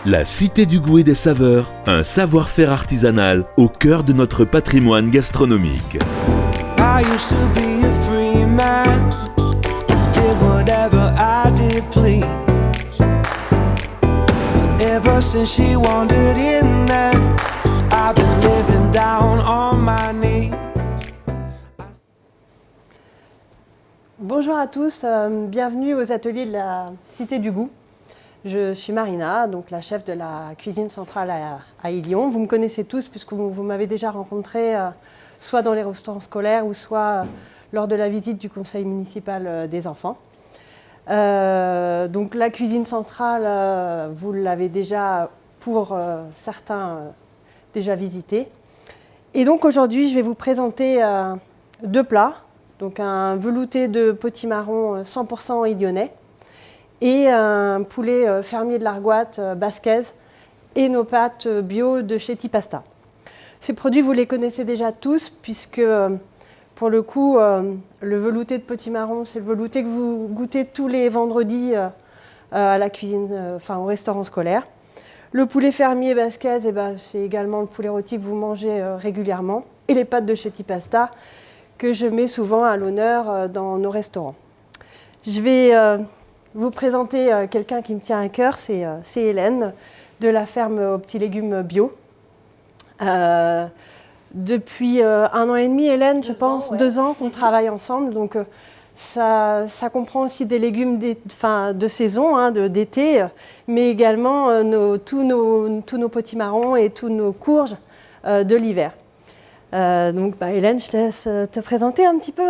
La Cité du goût et des saveurs, un savoir-faire artisanal au cœur de notre patrimoine gastronomique. I used to be a free man, did whatever I did please. But ever since she wandered in there, I've been living down on my knees. Bonjour à tous, bienvenue aux ateliers de la Cité du goût. Je suis Marina, donc la chef de la cuisine centrale à Ilion. Vous me connaissez tous puisque vous m'avez déjà rencontré soit dans les restaurants scolaires ou soit lors de la visite du conseil municipal des enfants. Donc la cuisine centrale, vous l'avez déjà pour certains déjà visité. Et donc aujourd'hui, je vais vous présenter deux plats. Donc un velouté de potimarron 100% illionais et un poulet fermier de l'Argoate basquaise et nos pâtes bio de chez Tipasta. Ces produits, vous les connaissez déjà tous puisque pour le coup, le velouté de potimarron, c'est le velouté que vous goûtez tous les vendredis à la cuisine, au restaurant scolaire. Le poulet fermier basquaise, c'est également le poulet rôti que vous mangez régulièrement. Et les pâtes de chez Tipasta, que je mets souvent à l'honneur dans nos restaurants. Je vais vous présenter quelqu'un qui me tient à cœur, c'est Hélène de la ferme aux petits légumes bio. Depuis 1 an et demi, Hélène, je pense, 2 ans qu'on travaille ensemble. Donc ça comprend aussi des légumes de saison, d'été, mais également tous nos potimarrons et tous nos courges de l'hiver. Donc Hélène, je te laisse te présenter un petit peu.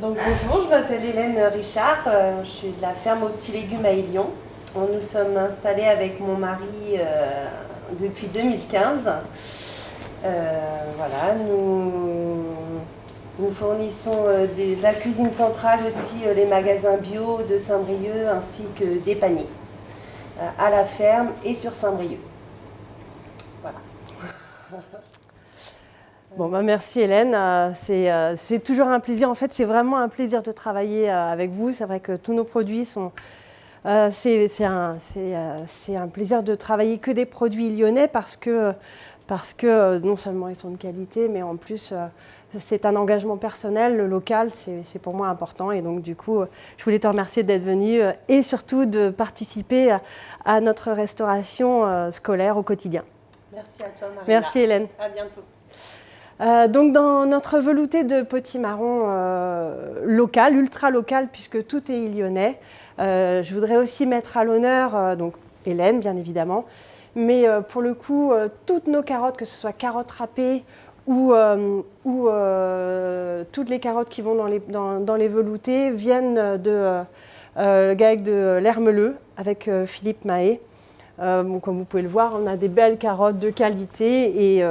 Donc bonjour, je m'appelle Hélène Richard, je suis de la ferme aux petits légumes à Ilion. Nous sommes installés avec mon mari depuis 2015. Voilà, nous fournissons de la cuisine centrale aussi, les magasins bio de Saint-Brieuc ainsi que des paniers à la ferme et sur Saint-Brieuc. Voilà. Bon, merci Hélène, c'est toujours un plaisir, en fait c'est vraiment un plaisir de travailler avec vous, c'est vrai que tous nos produits sont, c'est un plaisir de travailler que des produits lyonnais parce que non seulement ils sont de qualité, mais en plus c'est un engagement personnel, le local c'est pour moi important et donc du coup je voulais te remercier d'être venu et surtout de participer à notre restauration scolaire au quotidien. Merci à toi Marie. Merci Hélène. À bientôt. Donc dans notre velouté de potimarron local, ultra local, puisque tout est lyonnais, je voudrais aussi mettre à l'honneur donc Hélène, bien évidemment, mais pour le coup, toutes nos carottes, que ce soit carottes râpées ou toutes les carottes qui vont dans les veloutés, viennent de GAEC de l'Hermeleux avec Philippe Mahé. Comme vous pouvez le voir, on a des belles carottes de qualité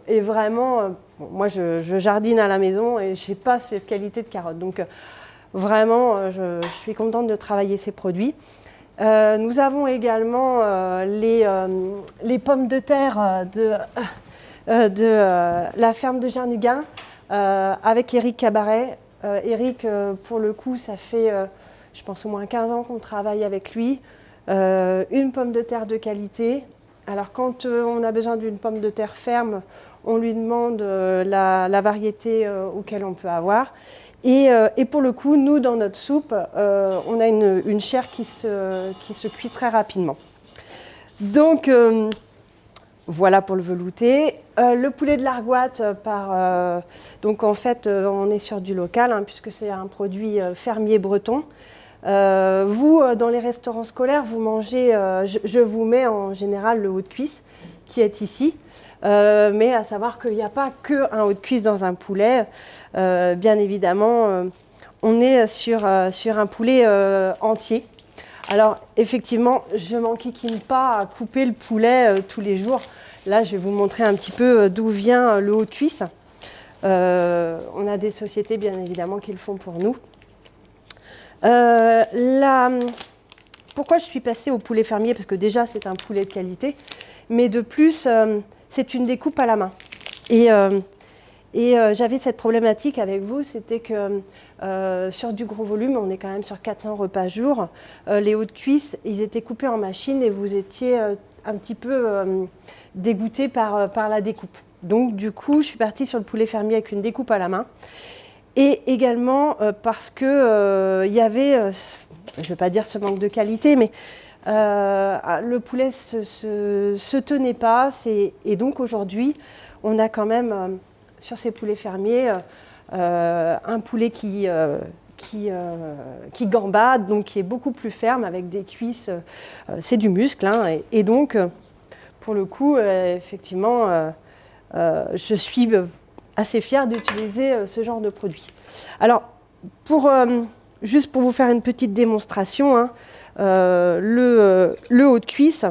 et vraiment, moi je jardine à la maison et je n'ai pas cette qualité de carottes. Donc vraiment, je suis contente de travailler ces produits. Nous avons également les pommes de terre de la ferme de Gernuguin avec Éric Cabaret. Éric, pour le coup, ça fait, je pense, au moins 15 ans qu'on travaille avec lui. Une pomme de terre de qualité. Alors quand on a besoin d'une pomme de terre ferme, on lui demande la variété auquel on peut avoir. Et pour le coup, nous, dans notre soupe, on a une chair qui se cuit très rapidement. Donc, voilà pour le velouté. Le poulet de l'Argoate, donc en fait, on est sur du local, puisque c'est un produit fermier breton. Vous, dans les restaurants scolaires, vous mangez, je vous mets en général le haut de cuisse qui est ici, mais à savoir qu'il n'y a pas qu'un haut de cuisse dans un poulet. Bien évidemment, on est sur un poulet entier. Alors effectivement, je ne m'enquiquine pas à couper le poulet tous les jours. Là, je vais vous montrer un petit peu d'où vient le haut de cuisse. On a des sociétés, bien évidemment, qui le font pour nous. Pourquoi je suis passée au poulet fermier? Parce que déjà c'est un poulet de qualité, mais de plus c'est une découpe à la main. Et Et j'avais cette problématique avec vous, c'était que sur du gros volume, on est quand même sur 400 repas jour, les hauts de cuisse, ils étaient coupés en machine et vous étiez un petit peu dégoûté par la découpe. Donc du coup, je suis partie sur le poulet fermier avec une découpe à la main. Et également parce que y avait, je ne vais pas dire ce manque de qualité, mais le poulet se tenait pas. Et donc aujourd'hui, on a quand même sur ces poulets fermiers un poulet qui gambade, donc qui est beaucoup plus ferme, avec des cuisses, c'est du muscle. Hein, et donc, pour le coup, effectivement, je suis assez fière d'utiliser ce genre de produit. Alors, juste pour vous faire une petite démonstration, hein, le haut de cuisse,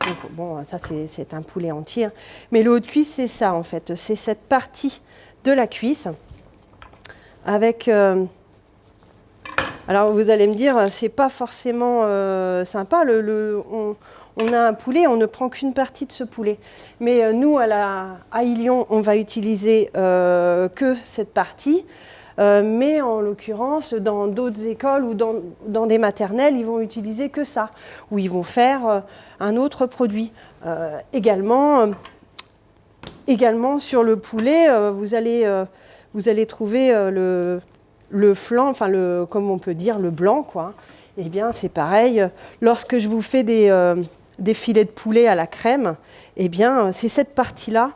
donc, bon, ça c'est un poulet entier, hein, mais le haut de cuisse c'est ça en fait, c'est cette partie de la cuisse avec... alors vous allez me dire, c'est pas forcément sympa, on a un poulet, on ne prend qu'une partie de ce poulet. Mais nous, à Ilion, on va utiliser que cette partie. Mais en l'occurrence, dans d'autres écoles ou dans des maternelles, ils vont utiliser que ça. Ou ils vont faire un autre produit. Également, sur le poulet, vous allez trouver le flanc, enfin, comme on peut dire, le blanc, quoi. Eh bien, c'est pareil. Lorsque je vous fais des filets de poulet à la crème, eh bien, c'est cette partie-là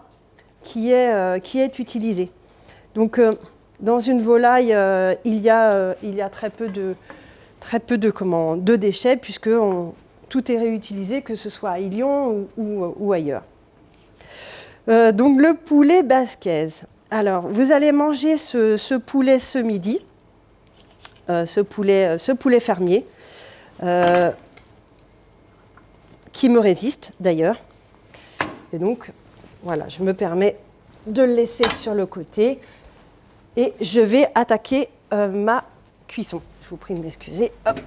qui est utilisée. Donc, dans une volaille, il y a très peu de déchets, puisque tout est réutilisé, que ce soit à Ilion ou ailleurs. Donc, le poulet basquez. Alors, vous allez manger ce poulet ce midi, ce poulet fermier, qui me résiste d'ailleurs. Et donc, voilà, je me permets de le laisser sur le côté et je vais attaquer ma cuisson. Je vous prie de m'excuser. Hop.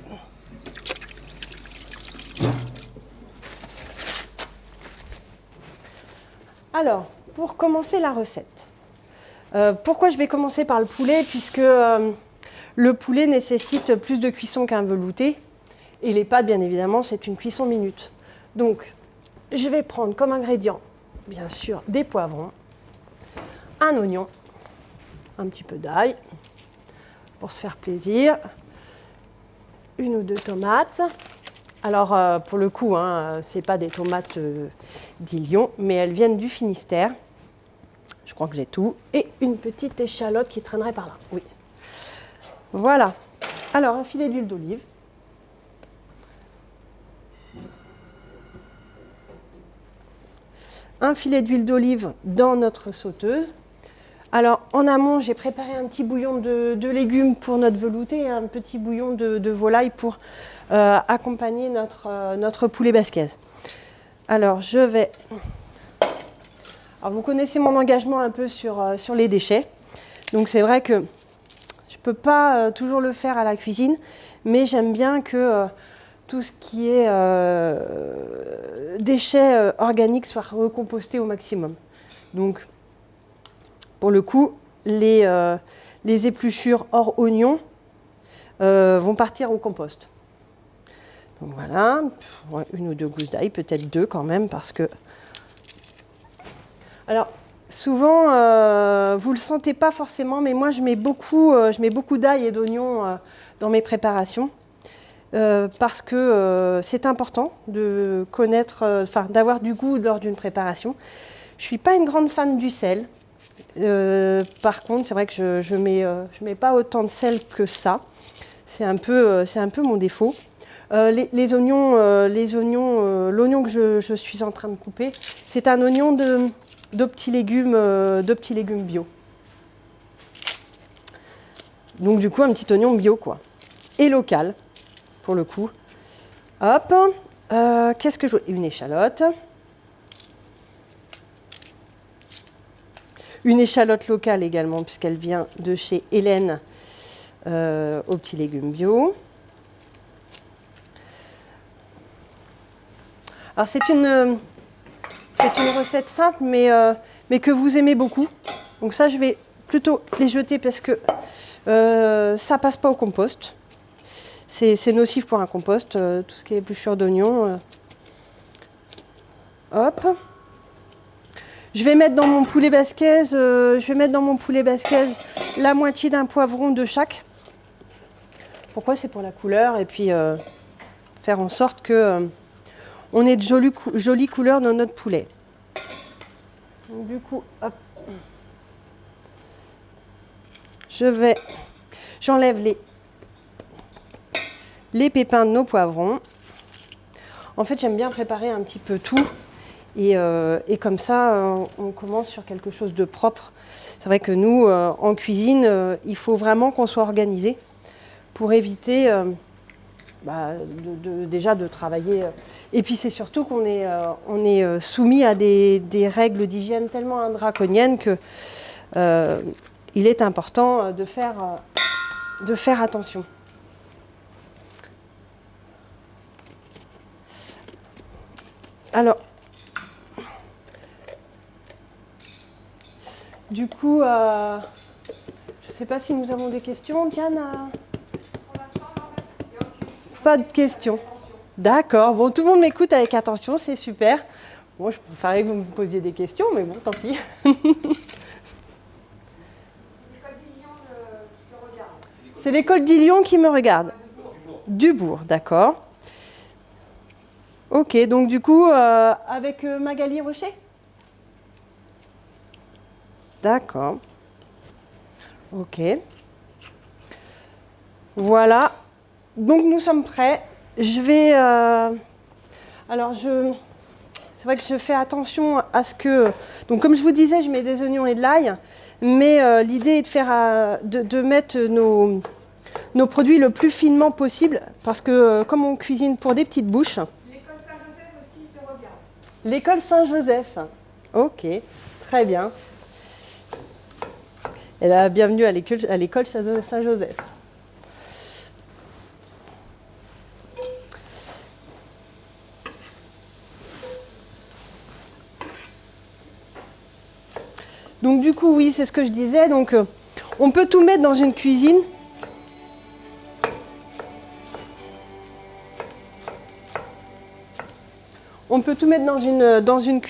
Alors, pour commencer la recette, pourquoi je vais commencer par le poulet? Puisque le poulet nécessite plus de cuisson qu'un velouté. Et les pâtes, bien évidemment, c'est une cuisson minute. Donc, je vais prendre comme ingrédient, bien sûr, des poivrons, un oignon, un petit peu d'ail, pour se faire plaisir, une ou deux tomates. Alors, pour le coup, hein, ce n'est pas des tomates d'Ilion, mais elles viennent du Finistère. Je crois que j'ai tout. Et une petite échalote qui traînerait par là. Oui. Voilà. Alors, un filet d'huile d'olive. Un filet d'huile d'olive dans notre sauteuse. Alors, en amont, j'ai préparé un petit bouillon de légumes pour notre velouté et un petit bouillon de volaille pour accompagner notre poulet basquez. Alors, Alors, vous connaissez mon engagement un peu sur les déchets. Donc, c'est vrai que je ne peux pas toujours le faire à la cuisine, mais j'aime bien que tout ce qui est déchets organiques soit recomposté au maximum. Donc, pour le coup, les épluchures hors oignon vont partir au compost. Donc voilà, une ou deux gousses d'ail, peut-être deux quand même, parce que... Alors, souvent, vous ne le sentez pas forcément, mais moi, je mets beaucoup d'ail et d'oignon dans mes préparations. Parce que c'est important de connaître, d'avoir du goût lors d'une préparation. Je ne suis pas une grande fan du sel. Par contre, c'est vrai que je mets pas autant de sel que ça. C'est un peu mon défaut. Les oignons, l'oignon que je suis en train de couper, c'est un oignon de petits légumes bio. Donc du coup, un petit oignon bio, quoi. Et local. Pour le coup. Hop. Qu'est-ce que je... Une échalote. Une échalote locale également, puisqu'elle vient de chez Hélène aux petits légumes bio. Alors c'est une recette simple, mais que vous aimez beaucoup. Donc ça, je vais plutôt les jeter parce que ça passe pas au compost. C'est nocif pour un compost, tout ce qui est épluchure d'oignons. Hop. Je vais mettre dans mon poulet basquez, la moitié d'un poivron de chaque. Pourquoi? C'est pour la couleur et puis faire en sorte que on ait de jolies couleurs dans notre poulet. Donc, du coup, hop. J'enlève les pépins de nos poivrons. En fait, j'aime bien préparer un petit peu tout et comme ça, on commence sur quelque chose de propre. C'est vrai que nous, en cuisine, il faut vraiment qu'on soit organisé pour éviter déjà de travailler. Et puis c'est surtout qu'on est soumis à des règles d'hygiène tellement draconiennes que il est important de faire attention. Alors, du coup, je ne sais pas si nous avons des questions, Diane. Pas de questions. D'accord. Bon, tout le monde m'écoute avec attention, c'est super. Bon, je préférerais que vous me posiez des questions, mais bon, tant pis. C'est l'école d'Illion qui me regarde. Dubourg, d'accord. Ok, donc du coup, avec Magali Rocher? D'accord. Ok. Voilà. Donc nous sommes prêts. Je vais... c'est vrai que je fais attention à ce que... Donc comme je vous disais, je mets des oignons et de l'ail. Mais l'idée est de mettre nos produits le plus finement possible. Parce que comme on cuisine pour des petites bouches... L'école Saint-Joseph aussi te regarde. L'école Saint-Joseph. Ok, très bien. Et là, bienvenue à l'école Saint-Joseph. Donc du coup, oui, c'est ce que je disais. Donc, on peut tout mettre dans une cuisine. On peut tout mettre dans une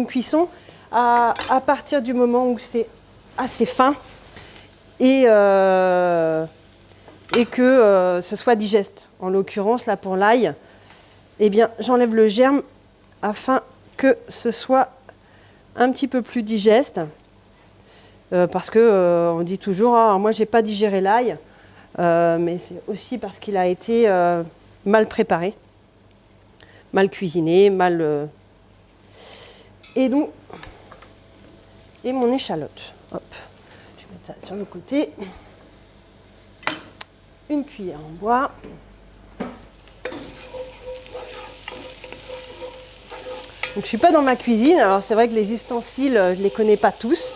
cuisson à partir du moment où c'est assez fin et que ce soit digeste. En l'occurrence, là pour l'ail, eh bien, j'enlève le germe afin que ce soit un petit peu plus digeste. Parce que on dit toujours, ah, moi j'ai pas digéré l'ail, mais c'est aussi parce qu'il a été mal préparé, mal cuisiné, et donc, et mon échalote. Hop, je vais mettre ça sur le côté. Une cuillère en bois. Donc je ne suis pas dans ma cuisine, alors c'est vrai que les ustensiles, je ne les connais pas tous,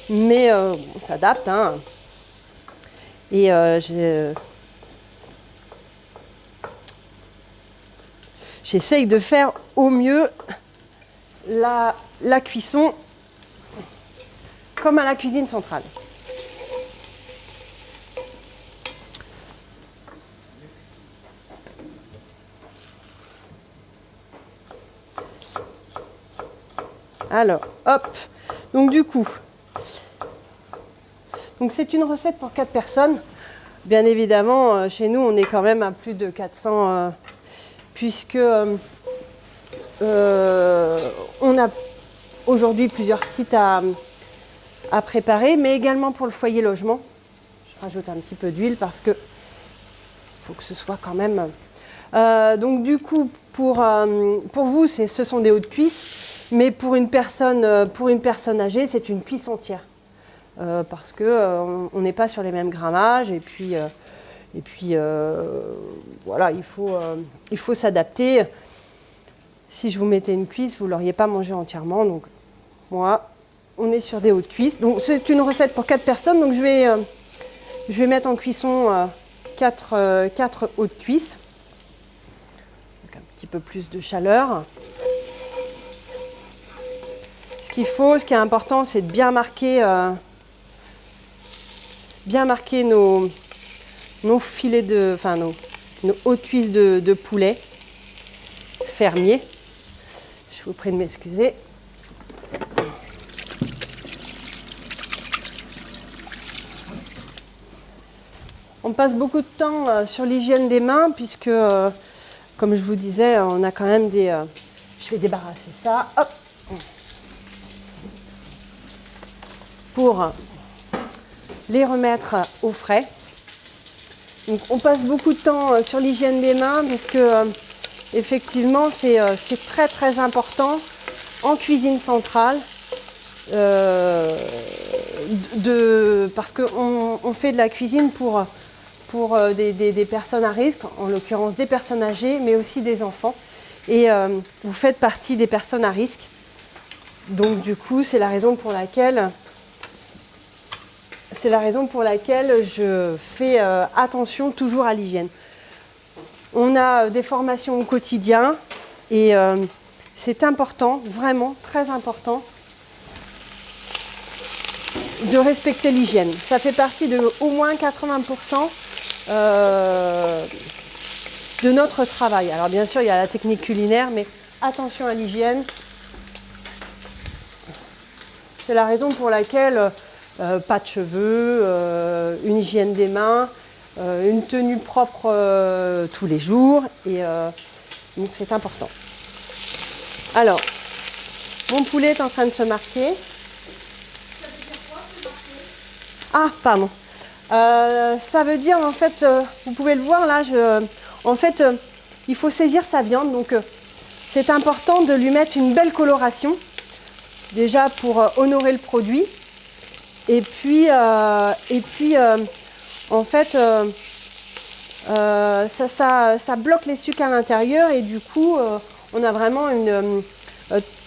mais on s'adapte. Hein. Et j'essaye de faire au mieux la cuisson comme à la cuisine centrale. Alors, hop. Donc du coup, c'est une recette pour 4 personnes. Bien évidemment, chez nous, on est quand même à plus de 400, puisque on a aujourd'hui plusieurs sites à préparer, mais également pour le foyer logement. Je rajoute un petit peu d'huile parce que faut que ce soit quand même... donc du coup, pour vous, ce sont des hauts de cuisse. Mais pour une personne âgée, c'est une cuisse entière. Parce qu'on n'est pas sur les mêmes grammages. Et puis voilà, il faut s'adapter. Si je vous mettais une cuisse, vous ne l'auriez pas mangé entièrement. Donc moi, on est sur des hauts de cuisse. Donc c'est une recette pour 4 personnes. Donc je vais mettre en cuisson 4 hauts de cuisse. Donc un petit peu plus de chaleur. Ce qui est important, c'est de bien marquer bien marquer nos filets nos hautes cuisses de poulet fermier. Je vous prie de m'excuser. On passe beaucoup de temps sur l'hygiène des mains puisque, comme je vous disais, on a quand même des... je vais débarrasser ça, hop, pour les remettre au frais. Donc, on passe beaucoup de temps sur l'hygiène des mains parce que, effectivement, c'est très très important en cuisine centrale. Parce qu'on fait de la cuisine pour des personnes à risque, en l'occurrence des personnes âgées, mais aussi des enfants. Et vous faites partie des personnes à risque. Donc du coup, c'est la raison pour laquelle je fais attention toujours à l'hygiène. On a des formations au quotidien et c'est important, vraiment très important, de respecter l'hygiène. Ça fait partie de au moins 80% de notre travail. Alors bien sûr, il y a la technique culinaire, mais attention à l'hygiène. C'est la raison pour laquelle pas de cheveux, une hygiène des mains, une tenue propre tous les jours. Et donc c'est important. Alors, mon poulet est en train de se marquer. Ah, pardon. Ça veut dire, en fait, vous pouvez le voir là, il faut saisir sa viande. Donc, c'est important de lui mettre une belle coloration, déjà pour honorer le produit. Et puis en fait, ça bloque les sucres à l'intérieur et du coup, on a vraiment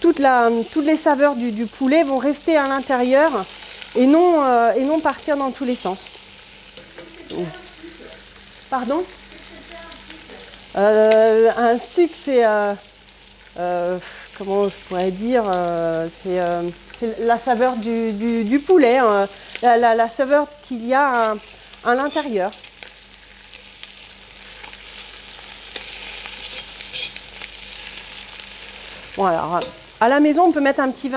toutes les saveurs du poulet vont rester à l'intérieur et non partir dans tous les sens. Pardon ? Un sucre, c'est comment je pourrais dire, c'est la saveur du poulet, la saveur qu'il y a à l'intérieur. Bon, alors, à la maison, on peut mettre un petit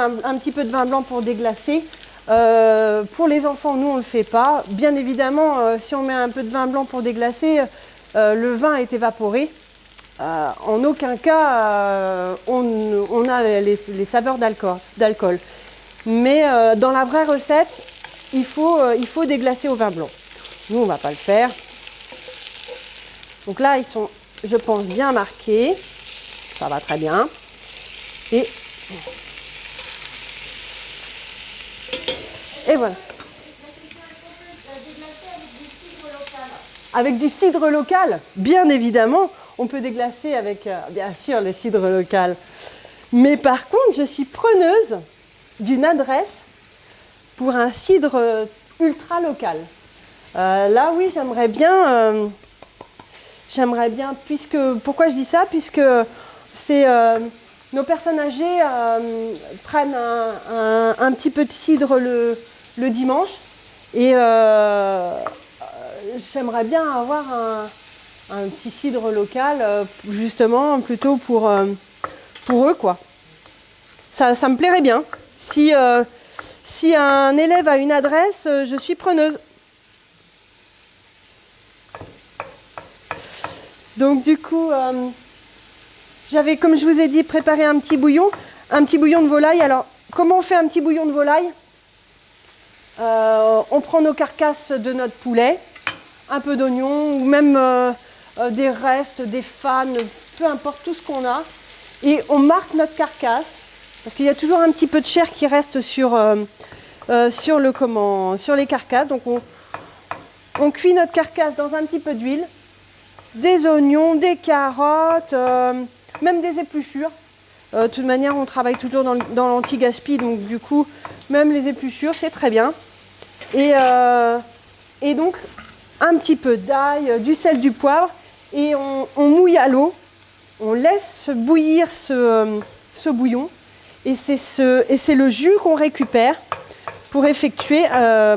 peu de vin blanc pour déglacer. Pour les enfants, nous, on ne le fait pas. Bien évidemment, si on met un peu de vin blanc pour déglacer, le vin est évaporé. En aucun cas, on a les saveurs d'alcool. Mais dans la vraie recette, il faut déglacer au vin blanc. Nous, on ne va pas le faire. Donc là, ils sont, je pense, bien marqués. Ça va très bien. Et voilà. Avec du cidre local, bien évidemment, on peut déglacer avec, bien sûr, le cidre local. Mais par contre, je suis preneuse d'une adresse pour un cidre ultra local. Là, oui, j'aimerais bien, pourquoi je dis ça ? Puisque c'est... nos personnes âgées prennent un petit peu de cidre le dimanche et j'aimerais bien avoir un petit cidre local justement plutôt pour eux quoi. Ça me plairait bien. Si un élève a une adresse, je suis preneuse. Donc du coup... j'avais, comme je vous ai dit, préparé un petit bouillon de volaille. Alors, comment on fait un petit bouillon de volaille ? On prend nos carcasses de notre poulet, un peu d'oignon, ou même des restes, des fans, peu importe tout ce qu'on a. Et on marque notre carcasse, parce qu'il y a toujours un petit peu de chair qui reste sur les carcasses. Donc, on cuit notre carcasse dans un petit peu d'huile, des oignons, des carottes... même des épluchures. De toute manière, on travaille toujours dans l'anti-gaspi, donc du coup, même les épluchures, c'est très bien. Et donc, un petit peu d'ail, du sel, du poivre, et on mouille à l'eau. On laisse bouillir ce bouillon, et c'est le jus qu'on récupère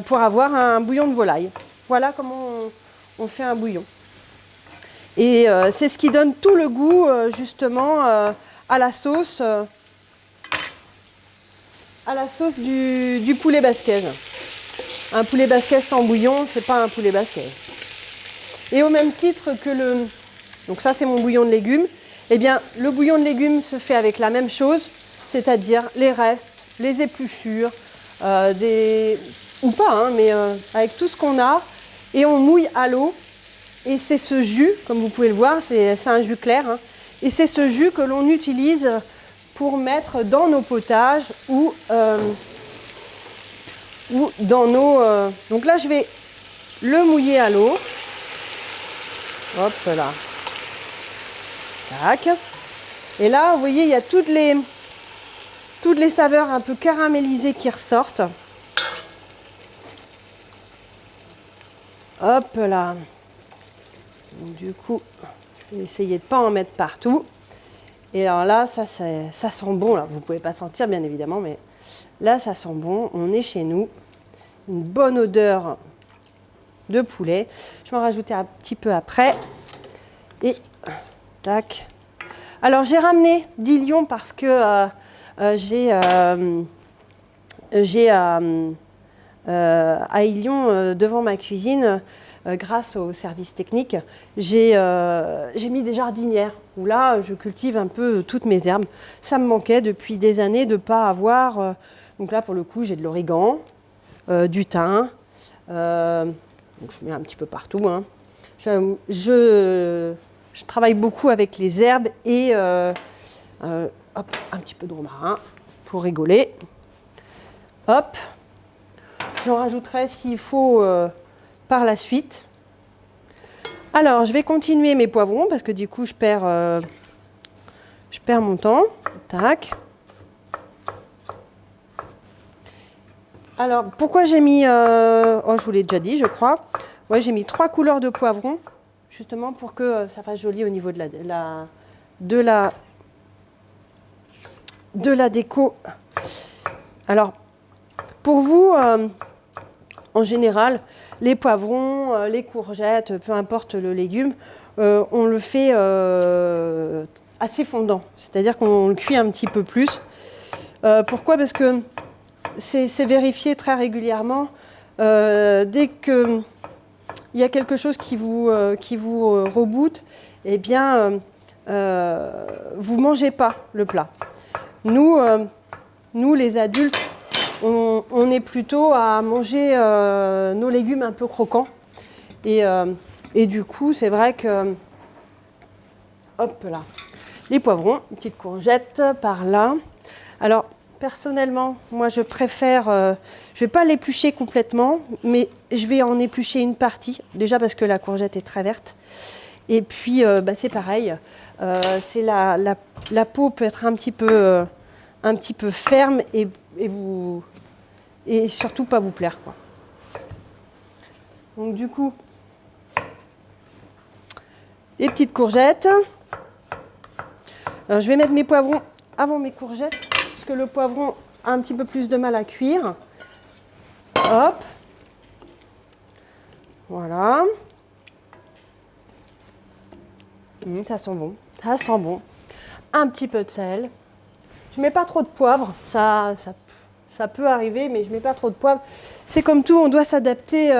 pour avoir un bouillon de volaille. Voilà comment on fait un bouillon. Et c'est ce qui donne tout le goût justement à la sauce du poulet basquaise. Un poulet basquaise sans bouillon, c'est pas un poulet basquaise. Et au même titre que donc ça c'est mon bouillon de légumes, eh bien le bouillon de légumes se fait avec la même chose, c'est-à-dire les restes, les épluchures, ou pas, hein, mais avec tout ce qu'on a, et on mouille à l'eau. Et c'est ce jus, comme vous pouvez le voir, c'est un jus clair, hein, et c'est ce jus que l'on utilise pour mettre dans nos potages ou dans nos... Donc là, je vais le mouiller à l'eau. Hop là. Tac. Et là, vous voyez, il y a toutes les saveurs un peu caramélisées qui ressortent. Hop là. Donc, du coup, je vais essayer de ne pas en mettre partout. Et alors là, ça sent bon. Là. Vous ne pouvez pas sentir, bien évidemment, mais là, ça sent bon. On est chez nous. Une bonne odeur de poulet. Je vais en rajouter un petit peu après. Et tac. Alors, j'ai ramené d'Ilion parce que j'ai à Ilion, devant ma cuisine, grâce au service technique, j'ai mis des jardinières où là, je cultive un peu toutes mes herbes. Ça me manquait depuis des années de ne pas avoir... donc là, pour le coup, j'ai de l'origan, du thym. Donc je mets un petit peu partout. Hein. Je travaille beaucoup avec les herbes et hop, un petit peu de romarin pour rigoler. Hop. J'en rajouterai s'il faut par la suite. Alors, je vais continuer mes poivrons parce que du coup, je perds mon temps. Tac. Alors, pourquoi j'ai mis... je vous l'ai déjà dit, je crois. Ouais, j'ai mis 3 couleurs de poivrons, justement pour que ça fasse joli au niveau de la déco. Alors, pour vous, en général, les poivrons, les courgettes, peu importe le légume, on le fait assez fondant. C'est-à-dire qu'on le cuit un petit peu plus. Pourquoi ? Parce que c'est vérifié très régulièrement. Dès qu'il y a quelque chose qui vous reboot, eh bien, vous ne mangez pas le plat. Nous, les adultes, on est plutôt à manger nos légumes un peu croquants. Et du coup, c'est vrai que... Hop là. Les poivrons, une petite courgette par là. Alors, personnellement, moi, je préfère... je ne vais pas l'éplucher complètement, mais je vais en éplucher une partie. Déjà parce que la courgette est très verte. Et puis, c'est pareil. La peau peut être un petit peu ferme et surtout pas vous plaire, quoi. Donc du coup, les petites courgettes. Alors, je vais mettre mes poivrons avant mes courgettes parce que le poivron a un petit peu plus de mal à cuire. Hop. Voilà. Ça sent bon. Ça sent bon. Un petit peu de sel. Je mets pas trop de poivre. Ça peut arriver, mais je mets pas trop de poivre. C'est comme tout, on doit s'adapter.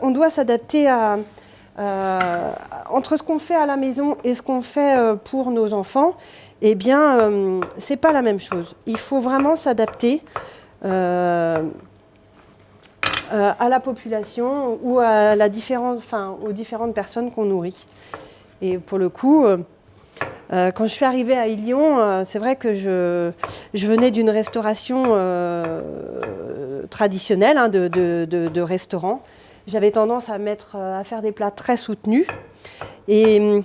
On doit s'adapter entre ce qu'on fait à la maison et ce qu'on fait pour nos enfants. Eh bien, c'est pas la même chose. Il faut vraiment s'adapter à la population ou à aux différentes personnes qu'on nourrit. Et pour le coup, quand je suis arrivée à Ilion, c'est vrai que je venais d'une restauration traditionnelle, hein, de restaurant. J'avais tendance à faire des plats très soutenus. Et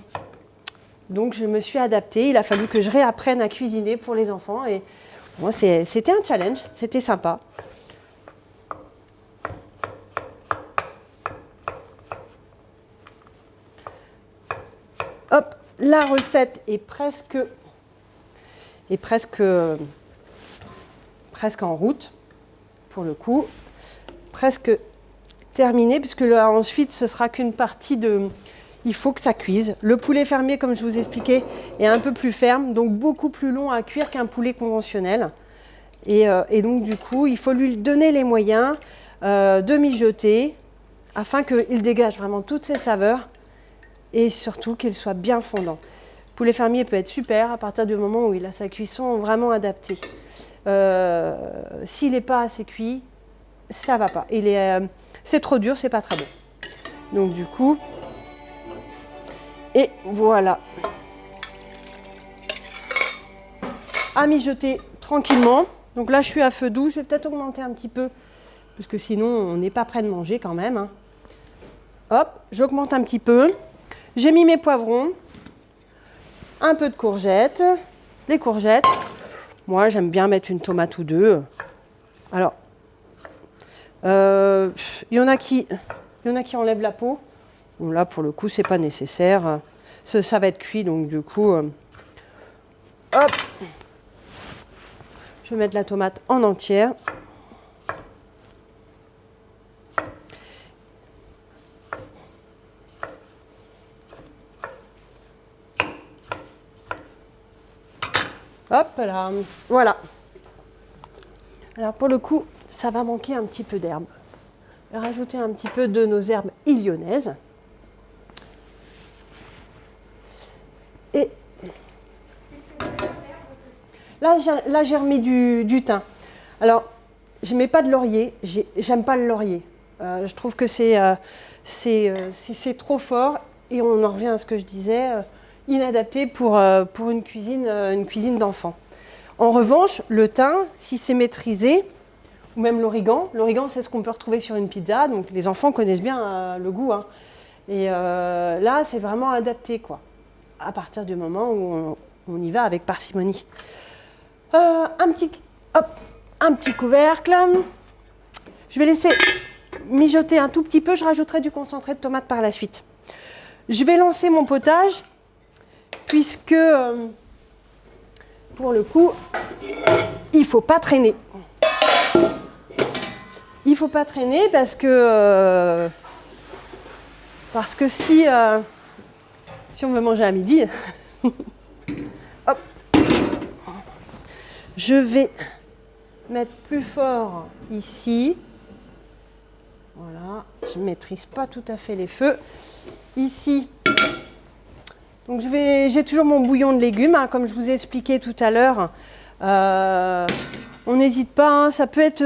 donc, je me suis adaptée. Il a fallu que je réapprenne à cuisiner pour les enfants. Et moi, c'était un challenge. C'était sympa. Hop, la recette est presque en route. pour le coup, presque terminé, puisque là, ensuite, ce sera qu'une partie de... Il faut que ça cuise. Le poulet fermier, comme je vous expliquais, est un peu plus ferme, donc beaucoup plus long à cuire qu'un poulet conventionnel. Et donc, du coup, il faut lui donner les moyens de mijoter afin qu'il dégage vraiment toutes ses saveurs et surtout qu'il soit bien fondant. Le poulet fermier peut être super à partir du moment où il a sa cuisson vraiment adaptée. S'il n'est pas assez cuit, ça ne va pas. C'est trop dur, c'est pas très bon. Donc, du coup... Et voilà. À mijoter tranquillement. Donc là, je suis à feu doux. Je vais peut-être augmenter un petit peu, parce que sinon, on n'est pas prêt de manger quand même, hein. Hop, j'augmente un petit peu. J'ai mis mes poivrons. Un peu de courgettes. Les courgettes. Moi, j'aime bien mettre une tomate ou deux. Alors, il y en a qui enlèvent la peau. Bon, là, pour le coup, c'est pas nécessaire. Ça va être cuit, donc du coup, hop, je vais mettre la tomate en entière. Hop là, voilà. Alors pour le coup, ça va manquer un petit peu d'herbe. Je vais rajouter un petit peu de nos herbes illionaises. Et là, j'ai remis du thym. Alors, je ne mets pas de laurier. J'aime pas le laurier. Je trouve que c'est trop fort. Et on en revient à ce que je disais, inadapté pour une cuisine d'enfant. En revanche, le thym, si c'est maîtrisé, ou même l'origan, c'est ce qu'on peut retrouver sur une pizza. Donc, les enfants connaissent bien le goût, hein. Et là, c'est vraiment adapté, quoi. À partir du moment où on y va avec parcimonie. Un petit couvercle. Je vais laisser mijoter un tout petit peu. Je rajouterai du concentré de tomate par la suite. Je vais lancer mon potage, puisque, pour le coup, il ne faut pas traîner. Il ne faut pas traîner parce que si on veut manger à midi, hop, je vais mettre plus fort ici. Voilà, je ne maîtrise pas tout à fait les feux. Ici, donc j'ai toujours mon bouillon de légumes, hein, comme je vous ai expliqué tout à l'heure. On n'hésite pas, hein, ça peut être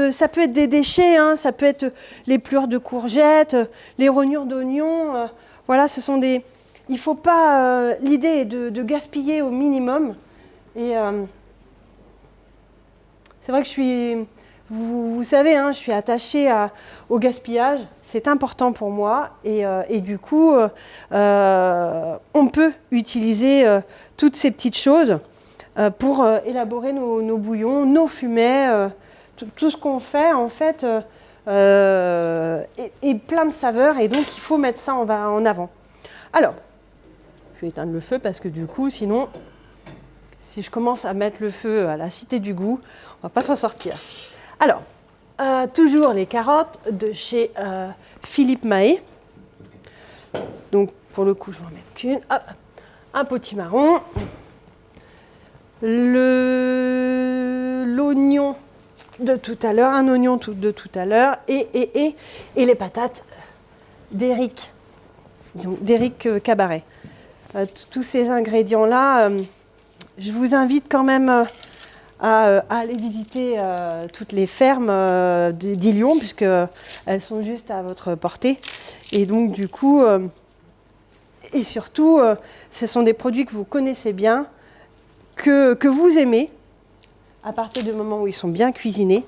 des déchets, hein, ça peut être les plures de courgettes, les rognures d'oignons. Voilà, ce sont des... Il faut pas... l'idée est de gaspiller au minimum. Et c'est vrai que je suis... Vous savez, hein, je suis attachée au gaspillage. C'est important pour moi. Et du coup, on peut utiliser toutes ces petites choses pour élaborer nos bouillons, nos fumets, tout ce qu'on fait, en fait, est plein de saveurs. Et donc, il faut mettre ça en avant. Alors, je vais éteindre le feu parce que du coup, sinon, si je commence à mettre le feu à la Cité du Goût, on ne va pas s'en sortir. Alors, toujours les carottes de chez Philippe Mahé. Donc, pour le coup, je vais en mettre qu'une. Hop, un potimarron. L'oignon de tout à l'heure, un oignon de tout à l'heure. Et les patates d'Éric. Donc, d'Éric Cabaret. Tous ces ingrédients-là, je vous invite quand même à aller visiter toutes les fermes d'Illion, puisqu'elles sont juste à votre portée. Et donc, du coup, et surtout, ce sont des produits que vous connaissez bien, que vous aimez, à partir du moment où ils sont bien cuisinés.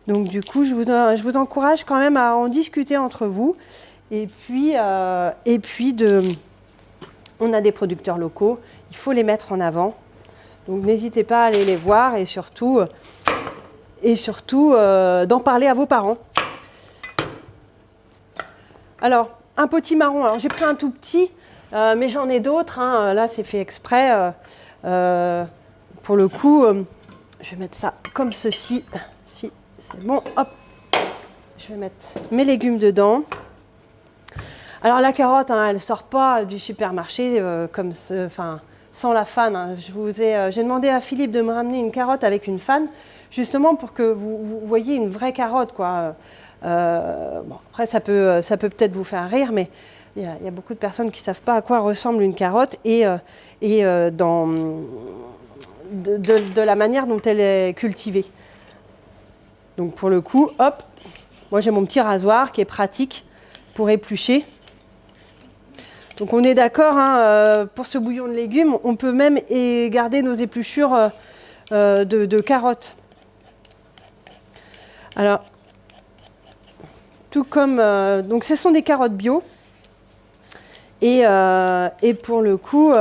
Donc, du coup, je vous encourage quand même à en discuter entre vous. Et puis, on a des producteurs locaux, il faut les mettre en avant. Donc n'hésitez pas à aller les voir et surtout d'en parler à vos parents. Alors, un potimarron, alors j'ai pris un tout petit, mais j'en ai d'autres, hein. Là c'est fait exprès. Pour le coup, je vais mettre ça comme ceci. Si, c'est bon, hop, je vais mettre mes légumes dedans. Alors la carotte, hein, elle ne sort pas du supermarché sans la fan. Hein. J'ai demandé à Philippe de me ramener une carotte avec une fan, justement pour que vous voyez une vraie carotte, quoi. Bon, après, ça peut peut-être vous faire rire, mais il y a beaucoup de personnes qui ne savent pas à quoi ressemble une carotte de la manière dont elle est cultivée. Donc pour le coup, hop, moi j'ai mon petit rasoir qui est pratique pour éplucher. Donc on est d'accord, hein, pour ce bouillon de légumes, on peut même garder nos épluchures de carottes. Alors, tout comme... donc ce sont des carottes bio. Et pour le coup,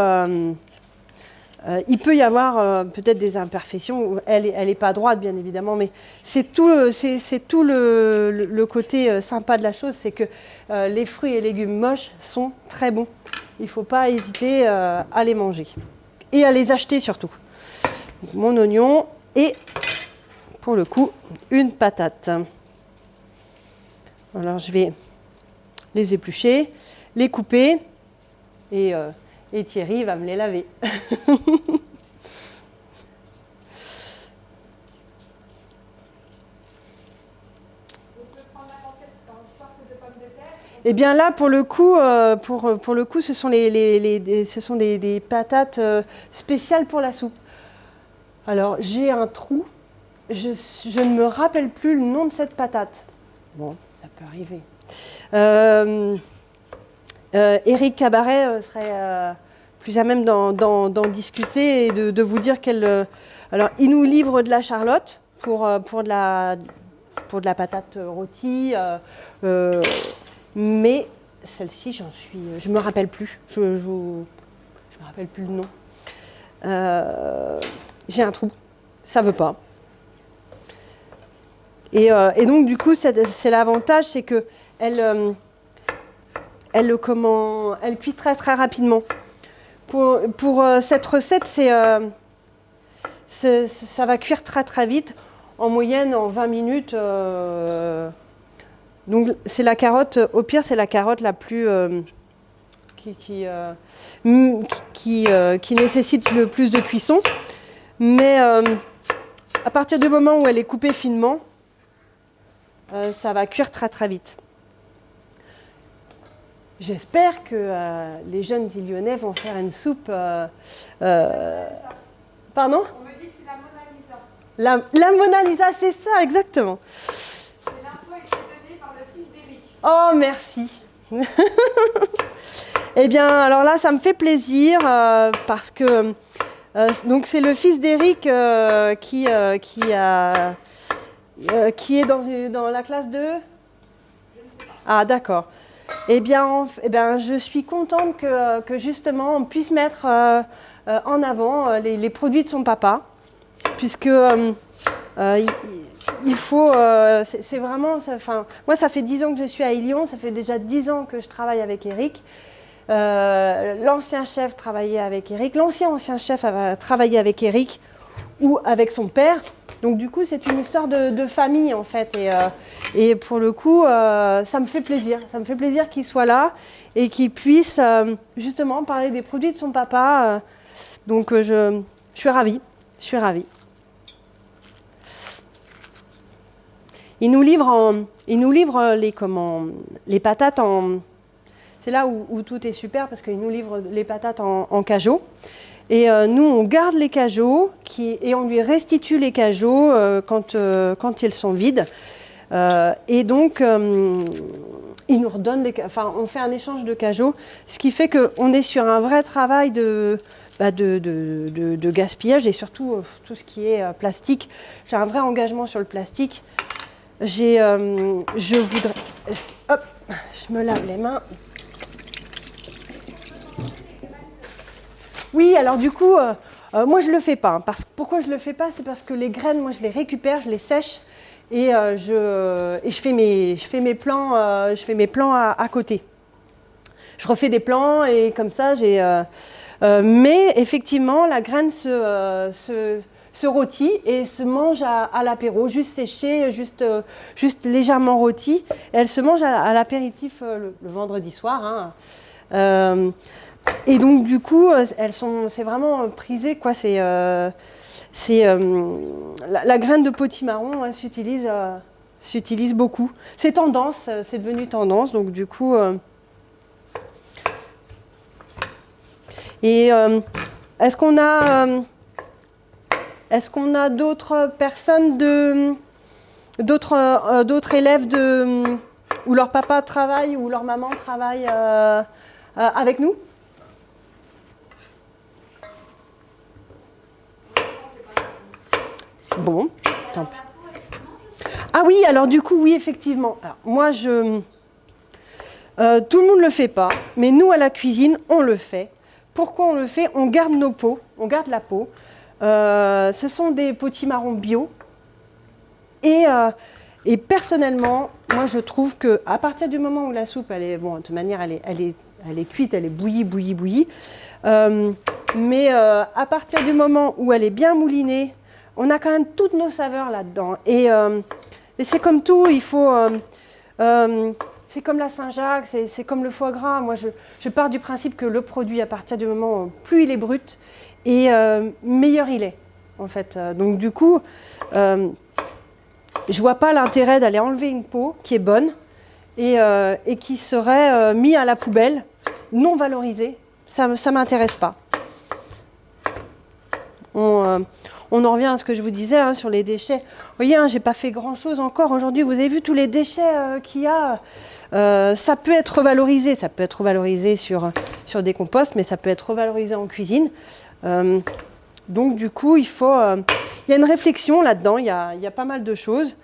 il peut y avoir peut-être des imperfections. Elle est pas droite, bien évidemment, mais c'est tout le côté sympa de la chose, c'est que les fruits et légumes moches sont très bons. Il ne faut pas hésiter à les manger. Et à les acheter surtout. Donc, mon oignon et, pour le coup, une patate. Alors je vais les éplucher, les couper et Thierry va me les laver. Eh bien là, pour le coup, ce sont des patates spéciales pour la soupe. Alors j'ai un trou, je ne me rappelle plus le nom de cette patate. Bon, ça peut arriver. Éric Cabaret serait plus à même d'en discuter et de vous dire qu'elle... alors, il nous livre de la charlotte pour de la patate rôtie, mais celle-ci, je me rappelle plus. Je me rappelle plus le nom. J'ai un trou, ça veut pas. Et donc, du coup, c'est l'avantage, c'est que elle cuit très très rapidement. Pour cette recette, ça va cuire très très vite, en moyenne en 20 minutes. Donc c'est la carotte, au pire c'est la carotte la plus qui nécessite le plus de cuisson. Mais à partir du moment où elle est coupée finement, ça va cuire très très vite. J'espère que les jeunes Lyonnais vont faire une soupe. Pardon ? On me dit que c'est la Mona Lisa. La Mona Lisa, c'est ça, exactement. Et l'info a été donnée par le fils d'Éric. Oh, merci. Eh bien, alors là, ça me fait plaisir parce que donc c'est le fils d'Éric qui est dans la classe 2. Ah, d'accord. Eh bien, je suis contente que justement on puisse mettre en avant les produits de son papa, puisque il faut, c'est vraiment, moi ça fait 10 ans que je suis à Lyon, ça fait déjà 10 ans que je travaille avec Éric. L'ancien chef travaillait avec Éric, l'ancien chef a travaillé avec Éric ou avec son père. Donc du coup, c'est une histoire de famille en fait. Et pour le coup, ça me fait plaisir. Ça me fait plaisir qu'il soit là et qu'il puisse justement parler des produits de son papa. Donc je suis ravie. Je suis ravie. Il nous livre les patates en... C'est là où tout est super parce qu'il nous livre les patates en cajots. Et nous, on garde les cajots et on lui restitue les cajots quand ils sont vides. Et donc, il nous redonne on fait un échange de cajots, ce qui fait qu'on est sur un vrai travail de gaspillage et surtout tout ce qui est plastique. J'ai un vrai engagement sur le plastique. Je voudrais... Hop, je me lave les mains. Oui, alors du coup, moi je le fais pas. Pourquoi je le fais pas ? C'est parce que les graines, moi je les récupère, je les sèche et je fais mes plants à côté. Je refais des plants et comme ça j'ai. Mais effectivement, la graine se se rôtit et se mange à l'apéro, juste séché, juste légèrement rôti. Et elle se mange à l'apéritif le vendredi soir. Hein. Et donc du coup, c'est vraiment prisé, quoi. La graine de potimarron hein, s'utilise beaucoup. C'est tendance, c'est devenu tendance, donc du coup. Est-ce qu'on a d'autres personnes, d'autres élèves où leur papa travaille ou leur maman travaille avec nous? Bon, tant pis. Ah oui, alors du coup, oui, effectivement. Alors, moi, tout le monde ne le fait pas, mais nous, à la cuisine, on le fait. Pourquoi on le fait? On garde nos peaux, on garde la peau. Ce sont des potimarrons bio. Et personnellement, moi, je trouve qu'à partir du moment où la soupe, elle est, bon, de toute manière, elle est cuite, elle est bouillie. Mais à partir du moment où elle est bien moulinée, on a quand même toutes nos saveurs là-dedans. Et c'est comme tout, il faut... c'est comme la Saint-Jacques, c'est comme le foie gras. Moi, je pars du principe que le produit, à partir du moment où plus il est brut, et meilleur il est, en fait. Donc du coup, je vois pas l'intérêt d'aller enlever une peau qui est bonne et qui serait mise à la poubelle, non valorisée. Ça m'intéresse pas. On en revient à ce que je vous disais hein, sur les déchets. Vous voyez, hein, j'ai pas fait grand-chose encore aujourd'hui. Vous avez vu tous les déchets qu'il y a. Ça peut être revalorisé. Ça peut être revalorisé sur des composts, mais ça peut être revalorisé en cuisine. Donc du coup, il y a une réflexion là-dedans. Il y a pas mal de choses.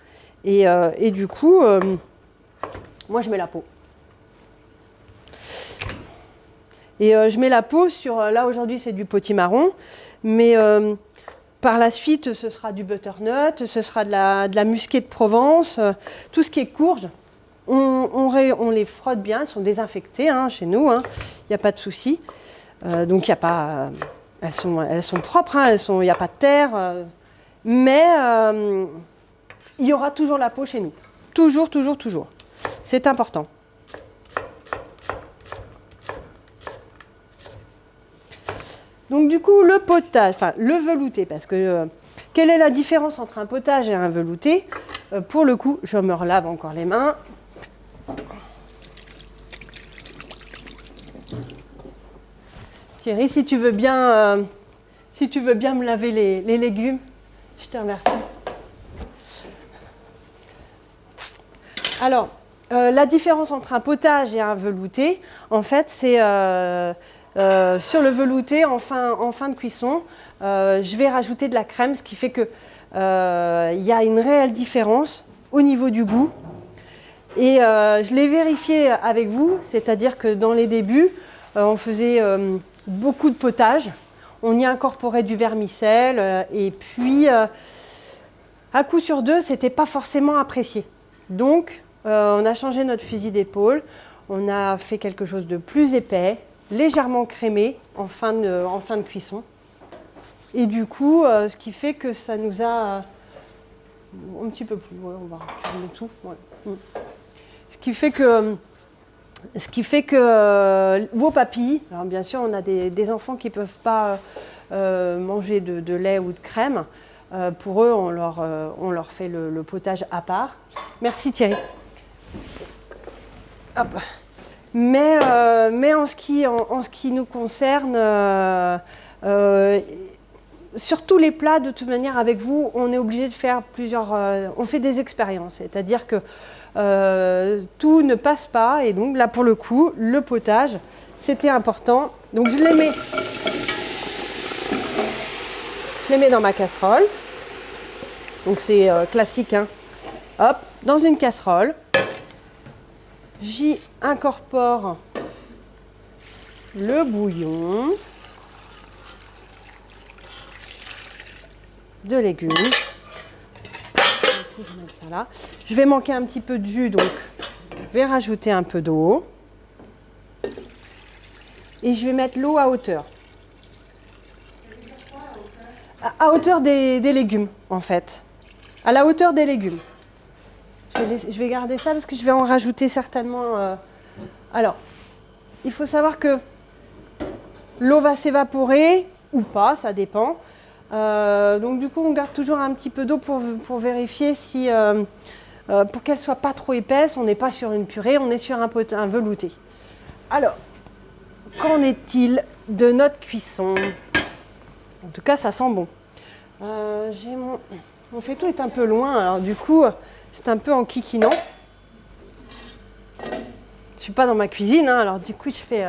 Et du coup, moi, je mets la peau. Et je mets la peau sur... Là, aujourd'hui, c'est du potimarron. Mais... par la suite, ce sera du butternut, ce sera de la musquée de Provence, tout ce qui est courge. On les frotte bien, elles sont désinfectées hein, chez nous, il n'y a pas de souci. Donc il y a pas, elles sont propres, il n'y a pas de terre. Mais il y aura toujours la peau chez nous. Toujours. C'est important. Donc du coup, le potage, enfin le velouté, parce que quelle est la différence entre un potage et un velouté? Pour le coup, je me relave encore les mains. Thierry, si tu veux bien me laver les légumes, je te remercie. Alors, la différence entre un potage et un velouté, en fait, c'est... sur le velouté, en fin de cuisson, je vais rajouter de la crème, ce qui fait qu'il y a une réelle différence au niveau du goût. Et je l'ai vérifié avec vous, c'est-à-dire que dans les débuts, on faisait beaucoup de potage, on y incorporait du vermicelle, et puis à coup sur deux, c'était pas forcément apprécié. Donc, on a changé notre fusil d'épaule, on a fait quelque chose de plus épais, légèrement crémé en fin de cuisson. Et du coup, ce qui fait que ça nous a... un petit peu plus, ouais, on va retourner tout. Ouais. Ce qui fait que vos papilles, alors bien sûr, on a des enfants qui ne peuvent pas manger de lait ou de crème. Pour eux, on leur fait le potage à part. Merci Thierry. Hop. Mais en ce qui nous concerne, sur tous les plats, de toute manière, avec vous, on est obligé de faire on fait des expériences, c'est-à-dire que tout ne passe pas, et donc là, pour le coup, le potage, c'était important. Donc je les mets dans ma casserole. Donc c'est classique, hein. Hop, dans une casserole. J'y incorpore le bouillon de légumes. Je vais mettre ça là. Je vais manquer un petit peu de jus, donc je vais rajouter un peu d'eau. Et je vais mettre l'eau à hauteur. à hauteur des légumes, en fait. À la hauteur des légumes. Je vais garder ça parce que je vais en rajouter certainement. Alors, il faut savoir que l'eau va s'évaporer ou pas, ça dépend. Donc du coup, on garde toujours un petit peu d'eau pour vérifier si, pour qu'elle soit pas trop épaisse. On n'est pas sur une purée, on est sur un velouté. Alors, qu'en est-il de notre cuisson? En tout cas, ça sent bon. Mon faitout est un peu loin, alors du coup, c'est un peu en kikinant. Je ne suis pas dans ma cuisine, hein, alors du coup, je fais...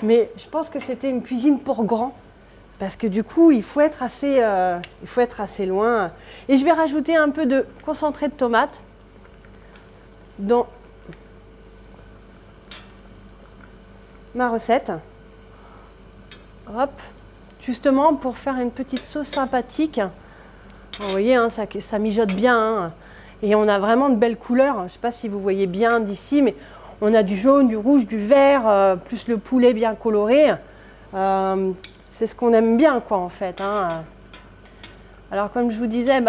mais je pense que c'était une cuisine pour grands. Parce que du coup, il faut être assez loin. Et je vais rajouter un peu de concentré de tomate dans ma recette. Hop, justement pour faire une petite sauce sympathique. Vous voyez, hein, ça mijote bien. Hein. Et on a vraiment de belles couleurs. Je ne sais pas si vous voyez bien d'ici, mais on a du jaune, du rouge, du vert, plus le poulet bien coloré. C'est ce qu'on aime bien, quoi, en fait. Hein. Alors, comme je vous disais,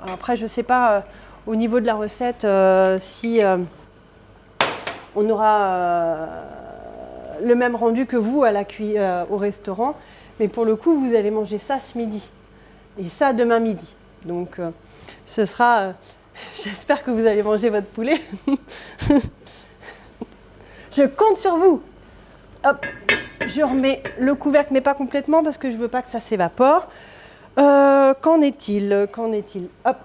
après, je ne sais pas au niveau de la recette si on aura le même rendu que vous au restaurant. Mais pour le coup, vous allez manger ça ce midi. Et ça demain midi. Donc, ce sera... j'espère que vous allez manger votre poulet. Je compte sur vous. Hop. Je remets le couvercle, mais pas complètement parce que je ne veux pas que ça s'évapore. Qu'en est-il? Hop.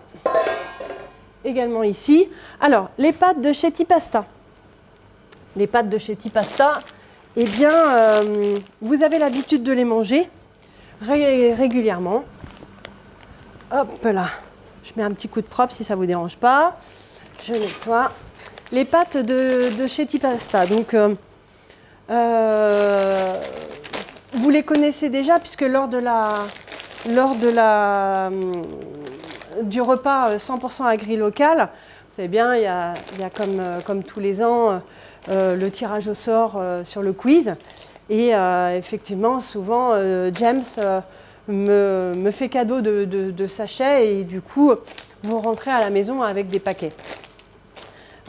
Également ici. Alors, les pâtes de chez Tipasta. Les pâtes de chez Tipasta, eh bien, vous avez l'habitude de les manger régulièrement. Hop là. Je mets un petit coup de propre si ça ne vous dérange pas. Je nettoie. Les pâtes de chez Tipasta. Donc, vous les connaissez déjà puisque lors du repas 100% agri-local, vous savez bien, il y a comme tous les ans le tirage au sort sur le quiz. Et effectivement, souvent, James me fait cadeau de sachets et du coup, vous rentrez à la maison avec des paquets.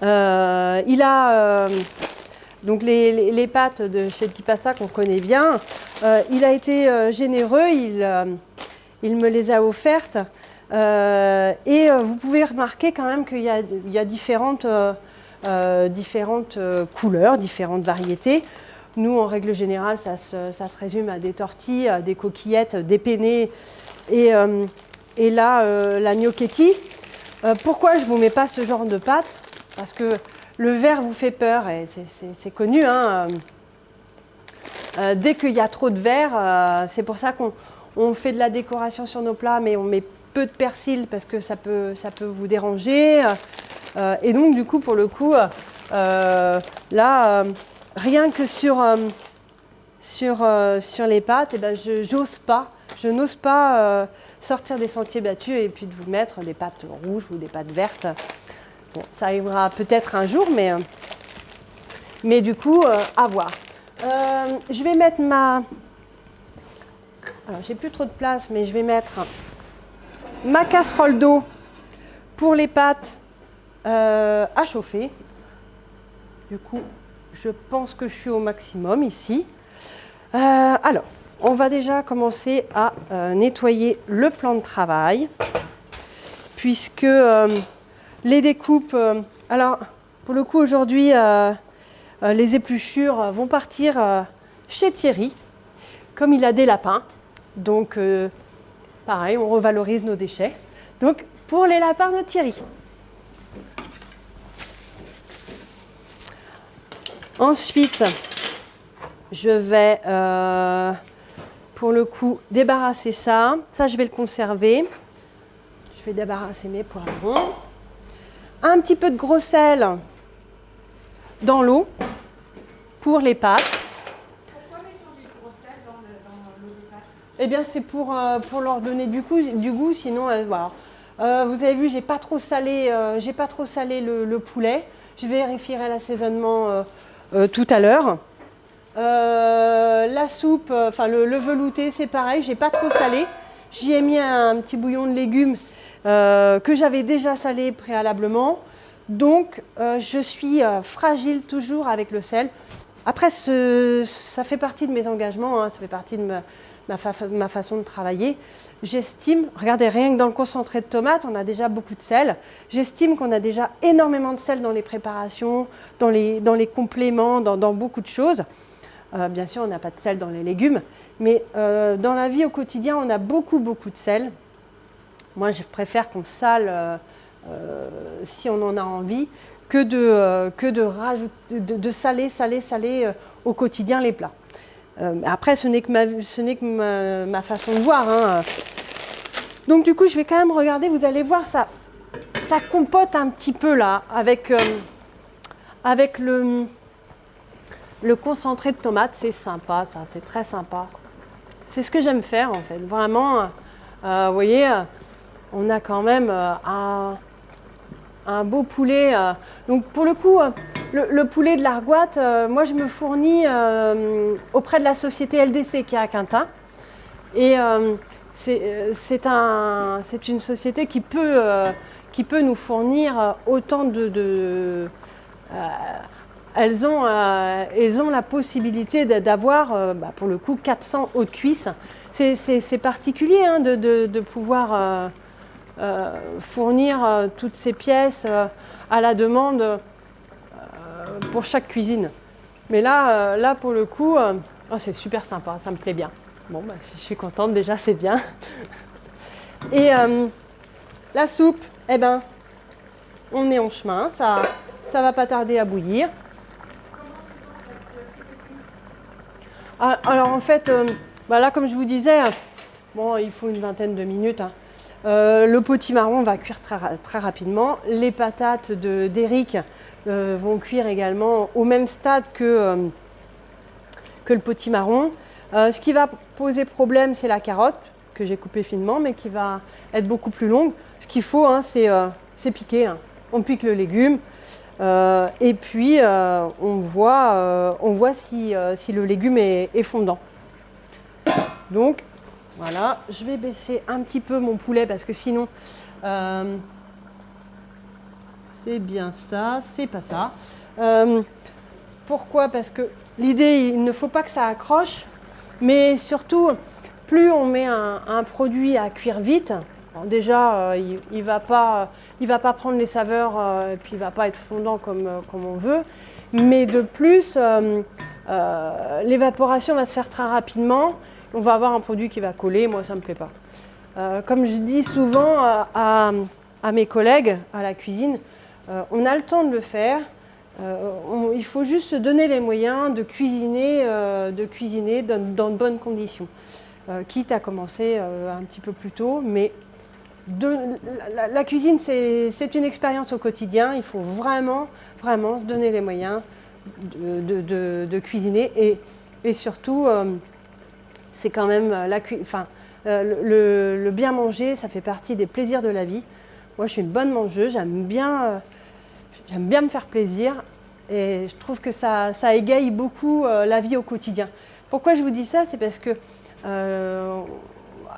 Il a... donc les pâtes de chez Tipasta qu'on connaît bien, il a été généreux, il me les a offertes et vous pouvez remarquer quand même qu'il y a différentes couleurs, différentes variétés. Nous, en règle générale, ça se résume à des tortilles, à des coquillettes, des penne et là, la gnocchetti. Pourquoi je ne vous mets pas ce genre de pâtes? Parce que le vert vous fait peur et c'est connu. Hein. Dès qu'il y a trop de verre, c'est pour ça qu'on fait de la décoration sur nos plats, mais on met peu de persil parce que ça peut vous déranger. Et donc, du coup, pour le coup, là, rien que sur les pâtes, eh ben, je n'ose pas sortir des sentiers battus et puis de vous mettre des pâtes rouges ou des pâtes vertes. Bon, ça arrivera peut-être un jour, mais du coup, à voir. Je vais mettre alors, j'ai plus trop de place, mais je vais mettre ma casserole d'eau pour les pâtes à chauffer. Du coup, je pense que je suis au maximum ici. Alors, on va déjà commencer à nettoyer le plan de travail, puisque les découpes... alors, pour le coup, aujourd'hui, les épluchures vont partir chez Thierry, comme il a des lapins. Donc, pareil, on revalorise nos déchets. Donc, pour les lapins de Thierry. Ensuite, je vais, pour le coup, débarrasser ça. Ça, je vais le conserver. Je vais débarrasser mes poivrons. Un petit peu de gros sel dans l'eau pour les pâtes. Pourquoi mettons du gros sel dans l'eau des pâtes? Eh bien, c'est pour leur donner du goût, sinon, voilà. Vous avez vu, j'ai pas trop salé le poulet. Je vérifierai l'assaisonnement tout à l'heure. La soupe, enfin le velouté, c'est pareil, j'ai pas trop salé. J'y ai mis un petit bouillon de légumes que j'avais déjà salé préalablement. Donc, je suis fragile toujours avec le sel. Après, ça fait partie de mes engagements, hein, ça fait partie de ma façon de travailler. J'estime, regardez, rien que dans le concentré de tomate, on a déjà beaucoup de sel. J'estime qu'on a déjà énormément de sel dans les préparations, dans les compléments, dans beaucoup de choses. Bien sûr, on n'a pas de sel dans les légumes, mais dans la vie au quotidien, on a beaucoup de sel. Moi, je préfère qu'on sale si on en a envie, que de saler au quotidien les plats. Après, ce n'est que ma façon de voir, hein. Donc du coup, je vais quand même regarder, vous allez voir, ça compote un petit peu là, avec le concentré de tomate. C'est sympa, ça, c'est très sympa. C'est ce que j'aime faire en fait. Vraiment, vous voyez, on a quand même un beau poulet. Donc pour le coup, le poulet de l'Argoate, moi je me fournis auprès de la société LDC qui est à Quintin. Et c'est une société qui peut nous fournir autant elles ont la possibilité d'avoir, pour le coup, 400 os de cuisse. C'est particulier hein, de pouvoir fournir toutes ces pièces à la demande pour chaque cuisine. Mais là pour le coup, c'est super sympa, ça me plaît bien. Bon, si je suis contente, déjà, c'est bien. Et la soupe, eh ben, on est en chemin, ça va pas tarder à bouillir. Alors en fait, là comme je vous disais, bon, il faut une vingtaine de minutes. Hein. Le potimarron va cuire très rapidement. Les patates d'Éric vont cuire également au même stade que le potimarron. Ce qui va poser problème, c'est la carotte, que j'ai coupée finement, mais qui va être beaucoup plus longue. Ce qu'il faut, hein, c'est piquer. Hein. On pique le légume. Et puis, on voit si le légume est fondant. Donc, voilà, je vais baisser un petit peu mon poulet parce que sinon, c'est bien ça, c'est pas ça. Pourquoi? Parce que l'idée, il ne faut pas que ça accroche, mais surtout, plus on met un produit à cuire vite, alors déjà, il va pas prendre les saveurs et puis il va pas être fondant comme on veut. Mais de plus, l'évaporation va se faire très rapidement. On va avoir un produit qui va coller. Moi, ça me plaît pas. Comme je dis souvent à mes collègues à la cuisine, on a le temps de le faire. Il faut juste se donner les moyens de cuisiner dans de bonnes conditions. Quitte à commencer un petit peu plus tôt, mais la cuisine, c'est une expérience au quotidien. Il faut vraiment se donner les moyens de cuisiner. Et surtout, c'est quand même le bien manger, ça fait partie des plaisirs de la vie. Moi, je suis une bonne mangeuse, j'aime bien me faire plaisir. Et je trouve que ça égaye beaucoup la vie au quotidien. Pourquoi je vous dis ça? C'est parce que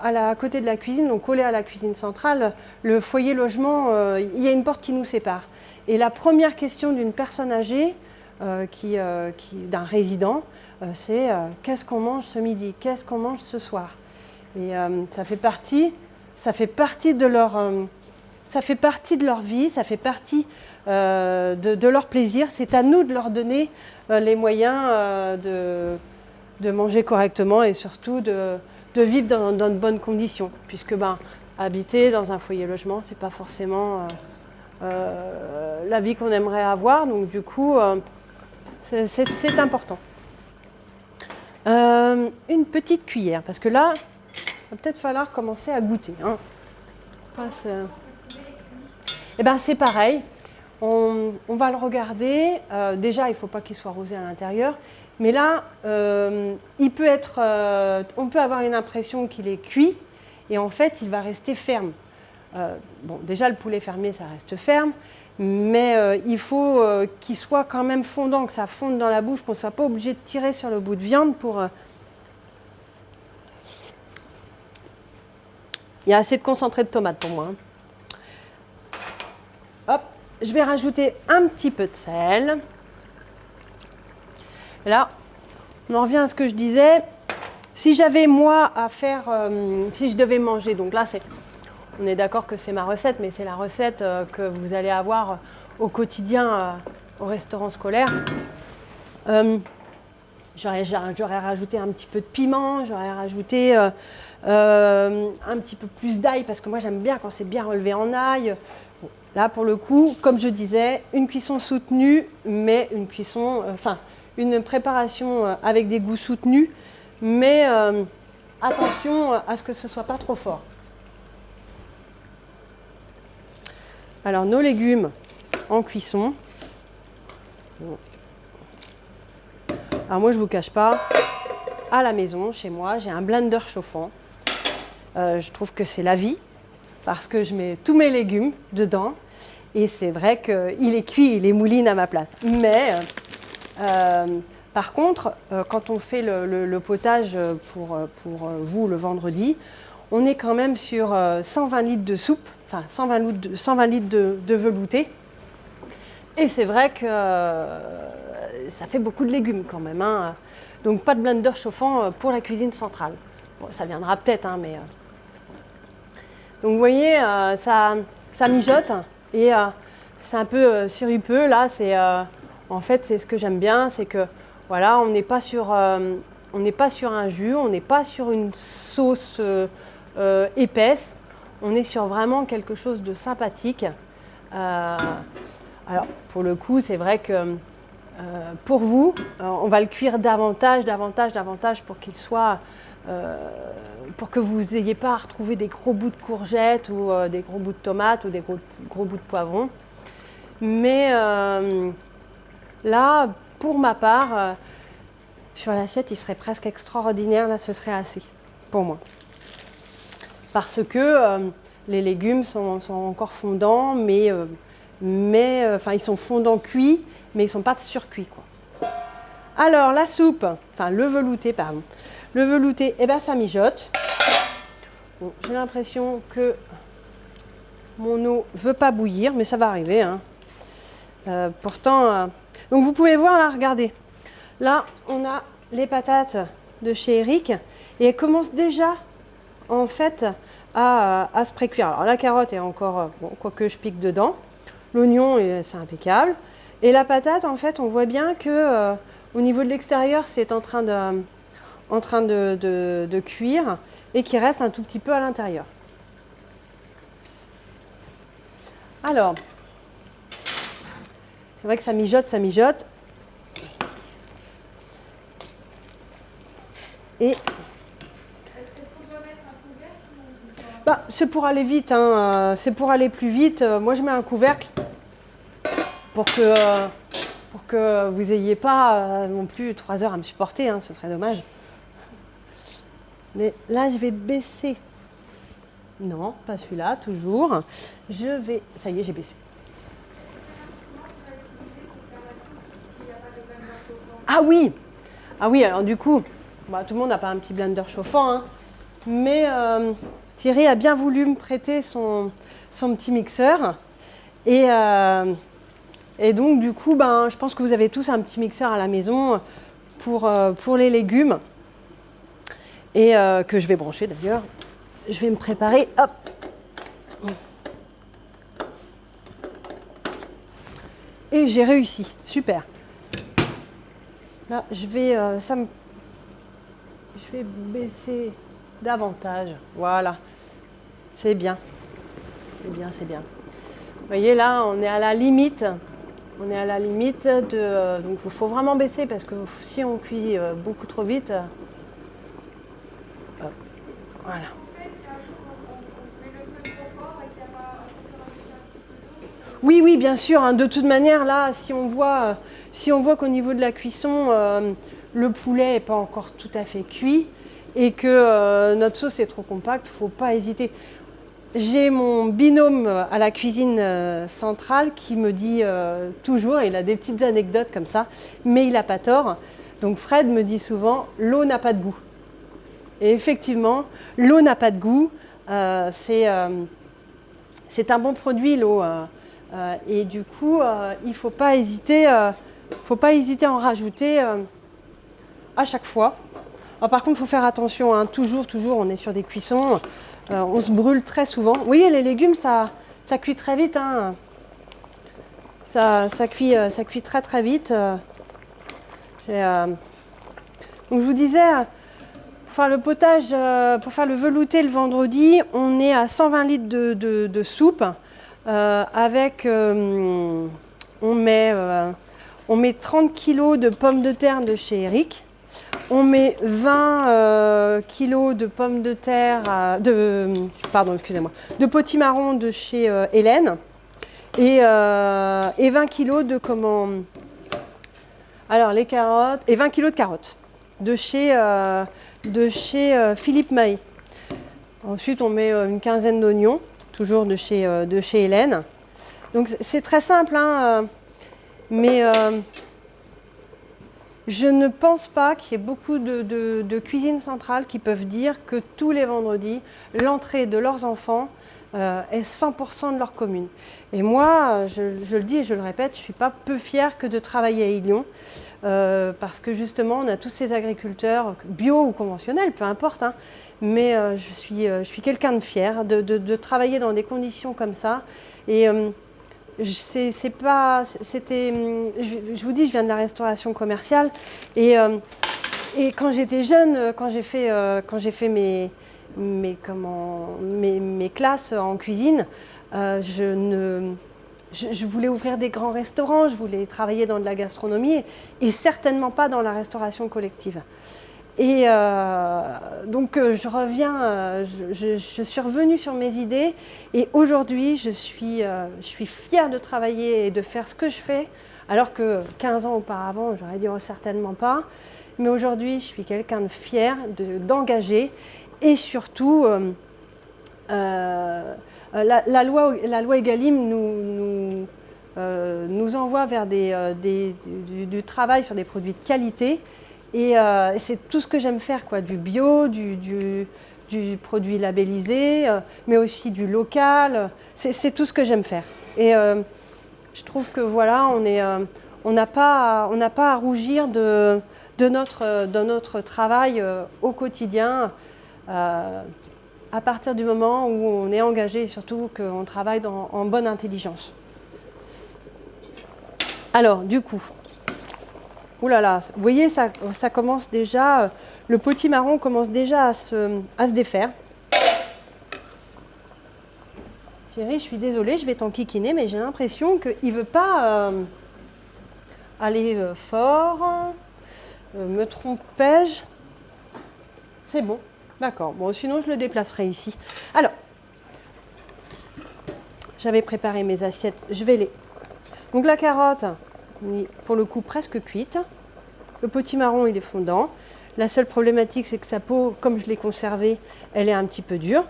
à côté de la cuisine, donc collé à la cuisine centrale, le foyer logement, il y a une porte qui nous sépare. Et la première question d'une personne âgée, d'un résident, c'est qu'est-ce qu'on mange ce midi, qu'est-ce qu'on mange ce soir. Et ça fait partie de leur vie, ça fait partie de leur plaisir. C'est à nous de leur donner les moyens de manger correctement et surtout de vivre dans de bonnes conditions. Puisque habiter dans un foyer logement, c'est pas forcément la vie qu'on aimerait avoir. Donc du coup, c'est important. Une petite cuillère, parce que là, il va peut-être falloir commencer à goûter. Hein. C'est pareil. On va le regarder. Déjà, il ne faut pas qu'il soit rosé à l'intérieur. Mais là, on peut avoir une impression qu'il est cuit et en fait, il va rester ferme. Déjà, le poulet fermier, ça reste ferme, mais il faut qu'il soit quand même fondant, que ça fonde dans la bouche, qu'on ne soit pas obligé de tirer sur le bout de viande pour... Il y a assez de concentré de tomate pour moi. Hop, je vais rajouter un petit peu de sel. Et là, on en revient à ce que je disais. Si j'avais moi à faire, si je devais manger, donc là, on est d'accord que c'est ma recette, mais c'est la recette que vous allez avoir au quotidien au restaurant scolaire. J'aurais rajouté un petit peu de piment, j'aurais rajouté un petit peu plus d'ail, parce que moi j'aime bien quand c'est bien relevé en ail. Bon, là pour le coup, comme je disais, une cuisson soutenue, mais une cuisson, une préparation avec des goûts soutenus, mais attention à ce que ce ne soit pas trop fort. Alors nos légumes en cuisson. Bon. Alors moi je ne vous cache pas, à la maison, chez moi, j'ai un blender chauffant. Je trouve que c'est la vie, parce que je mets tous mes légumes dedans. Et c'est vrai qu'il est cuit, il est mouline à ma place. Mais par contre, quand on fait le potage pour vous le vendredi, on est quand même sur 120 litres de soupe, enfin 120 litres de velouté. Et c'est vrai que ça fait beaucoup de légumes quand même. Hein. Donc pas de blender chauffant pour la cuisine centrale. Bon, ça viendra peut-être, hein, mais... Donc vous voyez, ça mijote et c'est un peu sirupeux. Là, en fait, c'est ce que j'aime bien, c'est que voilà, on n'est pas sur un jus, on n'est pas sur une sauce épaisse. On est sur vraiment quelque chose de sympathique. Alors, pour le coup, c'est vrai que pour vous, on va le cuire davantage pour qu'il soit... pour que vous n'ayez pas à retrouver des gros bouts de courgettes ou des gros bouts de tomates ou des gros bouts de poivrons. Mais là, pour ma part, sur l'assiette, il serait presque extraordinaire. Là, ce serait assez pour moi. Parce que les légumes sont encore fondants, mais ils sont fondants cuits, mais ils ne sont pas surcuits, quoi. Alors, la soupe, enfin le velouté, pardon. Le velouté, eh ben, ça mijote. Bon, j'ai l'impression que mon eau ne veut pas bouillir, mais ça va arriver. Hein. Pourtant, donc vous pouvez voir, là, regardez. Là, on a les patates de chez Eric et elles commencent déjà, en fait, à se précuire. Alors, la carotte est encore, quoique je pique dedans. L'oignon, c'est impeccable. Et la patate, en fait, on voit bien que au niveau de l'extérieur, c'est en train de cuire et qu'il reste un tout petit peu à l'intérieur. Alors, c'est vrai que ça mijote. Et c'est pour aller vite, hein, c'est pour aller plus vite. Moi, je mets un couvercle pour que vous n'ayez pas non plus 3 heures à me supporter, hein, ce serait dommage. Mais là, je vais baisser. Non, pas celui-là, toujours. Ça y est, j'ai baissé. Ah oui, alors du coup, tout le monde n'a pas un petit blender chauffant, hein, mais Thierry a bien voulu me prêter son petit mixeur. Et donc, du coup, je pense que vous avez tous un petit mixeur à la maison pour les légumes. Et que je vais brancher d'ailleurs. Je vais me préparer. Hop. Et j'ai réussi. Super. Là, je vais baisser davantage. Voilà. C'est bien. C'est bien. Vous voyez, là, on est à la limite. Donc, il faut vraiment baisser parce que si on cuit beaucoup trop vite... Voilà. Oui, bien sûr. Hein. De toute manière, là, si on voit qu'au niveau de la cuisson, le poulet n'est pas encore tout à fait cuit et que notre sauce est trop compacte, il ne faut pas hésiter. J'ai mon binôme à la cuisine centrale qui me dit toujours, il a des petites anecdotes comme ça, mais il n'a pas tort. Donc Fred me dit souvent, l'eau n'a pas de goût. Et effectivement, l'eau n'a pas de goût. C'est un bon produit, l'eau. Et du coup, il ne faut pas hésiter à en rajouter à chaque fois. Alors, par contre, il faut faire attention, hein, toujours, on est sur des cuissons, on se brûle très souvent. Vous voyez, les légumes, ça cuit très vite. Hein. Ça cuit très très vite. Donc je vous disais, pour faire le potage, pour faire le velouté le vendredi, on est à 120 litres de soupe. Avec, on met 30 kg de pommes de terre de chez Eric. On met 20 kg de pommes de terre, de potimarron de chez Hélène. Et 20 kg de les carottes, et 20 kg de carottes de chez Philippe Maé. Ensuite, on met une quinzaine d'oignons, toujours de chez Hélène. Donc c'est très simple, hein, mais je ne pense pas qu'il y ait beaucoup de cuisines centrales qui peuvent dire que tous les vendredis, l'entrée de leurs enfants est 100% de leur commune. Et moi, je le dis et je le répète, je ne suis pas peu fière que de travailler à Ilion, parce que justement, on a tous ces agriculteurs, bio ou conventionnels, peu importe, hein, mais je suis quelqu'un de fier de travailler dans des conditions comme ça. Et je vous dis, je viens de la restauration commerciale, et quand j'étais jeune, quand j'ai fait mes classes en cuisine, je voulais ouvrir des grands restaurants, je voulais travailler dans de la gastronomie et certainement pas dans la restauration collective. Et donc je reviens, je suis revenue sur mes idées et aujourd'hui je suis fière de travailler et de faire ce que je fais, alors que 15 ans auparavant j'aurais dit certainement pas. Mais aujourd'hui je suis quelqu'un de fier, d'engagé. Et surtout, la loi Egalim nous envoie vers du travail sur des produits de qualité. Et c'est tout ce que j'aime faire, quoi, du bio, du produit labellisé, mais aussi du local. C'est tout ce que j'aime faire. Et je trouve que voilà, on n'a pas à rougir de notre travail au quotidien. À partir du moment où on est engagé et surtout qu'on travaille en bonne intelligence. Alors, du coup, oulala, vous voyez, ça commence déjà, le potimarron commence déjà à se défaire. Thierry, je suis désolée, je vais t'enquiquiner, mais j'ai l'impression qu'il ne veut pas aller fort. Me trompais-je? C'est bon. D'accord, bon, sinon je le déplacerai ici. Alors, j'avais préparé mes assiettes, je vais les... Donc la carotte, pour le coup, presque cuite. Le potimarron, il est fondant. La seule problématique, c'est que sa peau, comme je l'ai conservée, elle est un petit peu dure.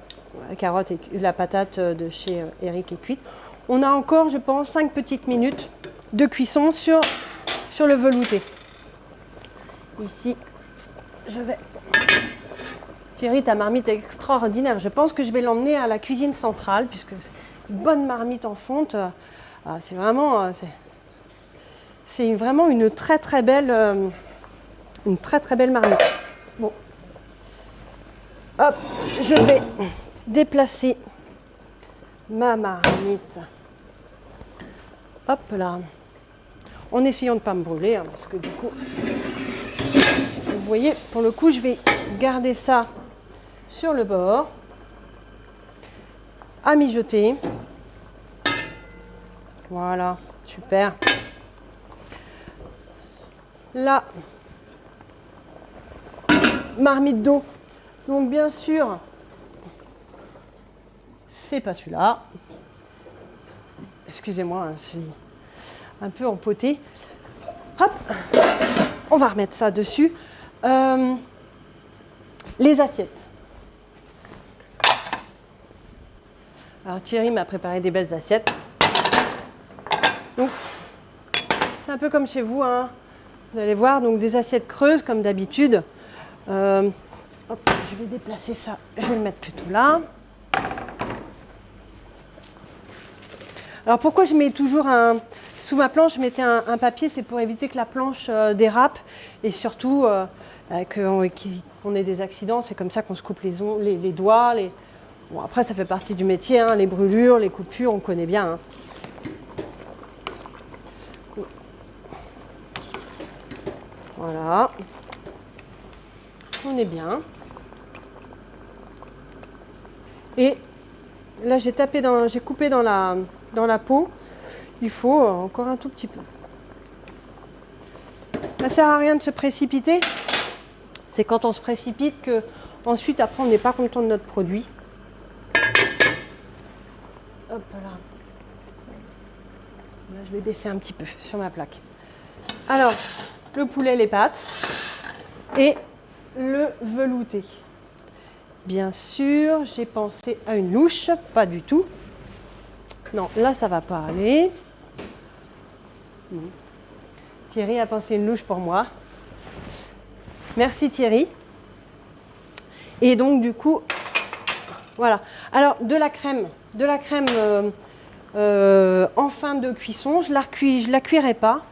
La carotte et la patate de chez Eric est cuite. On a encore, je pense, 5 petites minutes de cuisson sur le velouté. Ici, je vais... Thierry, ta marmite est extraordinaire. Je pense que je vais l'emmener à la cuisine centrale, puisque c'est une bonne marmite en fonte. C'est vraiment, vraiment une très très belle marmite. Bon, hop, je vais déplacer ma marmite. Hop là, en essayant de ne pas me brûler, hein, parce que du coup, vous voyez, pour le coup, je vais garder ça sur le bord, à mijoter. Voilà, super. La marmite d'eau. Donc bien sûr, c'est pas celui-là. Excusez-moi, je suis un peu empotée. Hop, on va remettre ça dessus. Les assiettes. Alors Thierry m'a préparé des belles assiettes. Donc, c'est un peu comme chez vous, hein. Vous allez voir, donc des assiettes creuses comme d'habitude. Hop, je vais déplacer ça, je vais le mettre plutôt là. Alors pourquoi je mets toujours sous ma planche, je mettais un papier, c'est pour éviter que la planche dérape et surtout qu'on ait des accidents. C'est comme ça qu'on se coupe les doigts. Bon, après, ça fait partie du métier, hein, les brûlures, les coupures, on connaît bien. Hein. Voilà. On est bien. Et là, j'ai coupé dans la peau. Il faut encore un tout petit peu. Ça ne sert à rien de se précipiter. C'est quand on se précipite que ensuite, après, on n'est pas content de notre produit. Hop là. Là, je vais baisser un petit peu sur ma plaque. Alors, le poulet, les pâtes et le velouté. Bien sûr, j'ai pensé à une louche, pas du tout. Non, là, ça va pas aller. Thierry a pensé une louche pour moi. Merci Thierry. Et donc, du coup, voilà. Alors, de la crème en fin de cuisson, je la cuirai pas.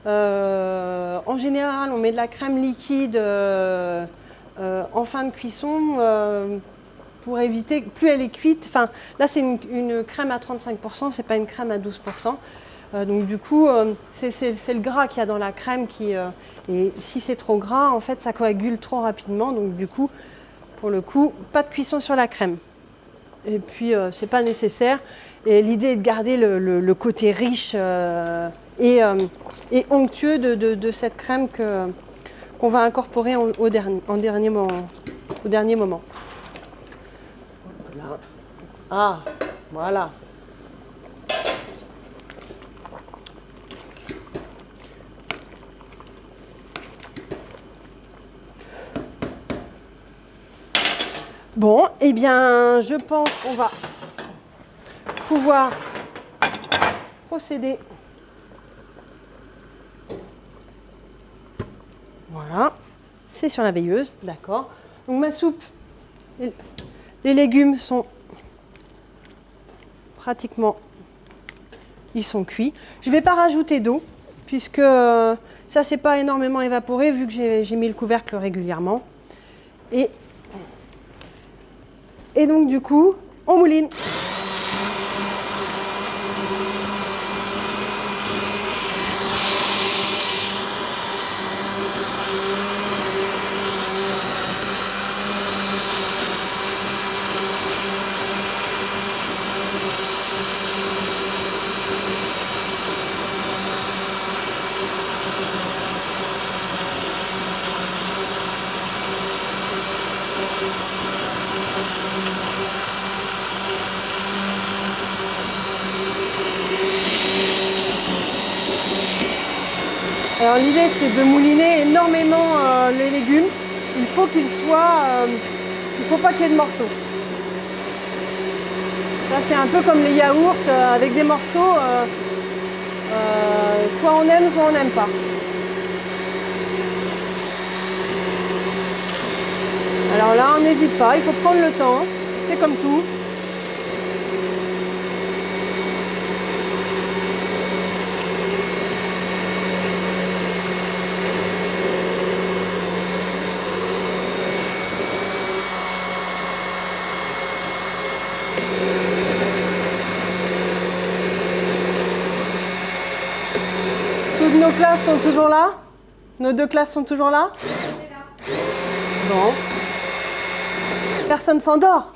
En général, on met de la crème liquide en fin de cuisson pour éviter, plus elle est cuite, enfin là c'est une crème à 35%, c'est pas une crème à 12%. Donc du coup, c'est le gras qu'il y a dans la crème et si c'est trop gras, en fait ça coagule trop rapidement. Donc du coup, pour le coup, pas de cuisson sur la crème. Et puis c'est pas nécessaire. Et l'idée est de garder le côté riche et onctueux de cette crème qu'on va incorporer au dernier moment. Voilà. Ah, voilà. Bon, eh bien, je pense qu'on va pouvoir procéder. Voilà, c'est sur la veilleuse, d'accord. Donc ma soupe, les légumes sont pratiquement, ils sont cuits. Je ne vais pas rajouter d'eau, puisque ça ne s'est pas énormément évaporé, vu que j'ai mis le couvercle régulièrement. Et donc du coup, on mouline. Alors l'idée c'est de mouliner énormément les légumes. Il faut qu'il ne faut pas qu'il y ait de morceaux. Ça c'est un peu comme les yaourts avec des morceaux. Soit on aime, soit on n'aime pas. Alors là on n'hésite pas, il faut prendre le temps. C'est comme tout. Nos classes sont toujours là? Nos deux classes sont toujours là? Bon. Personne s'endort?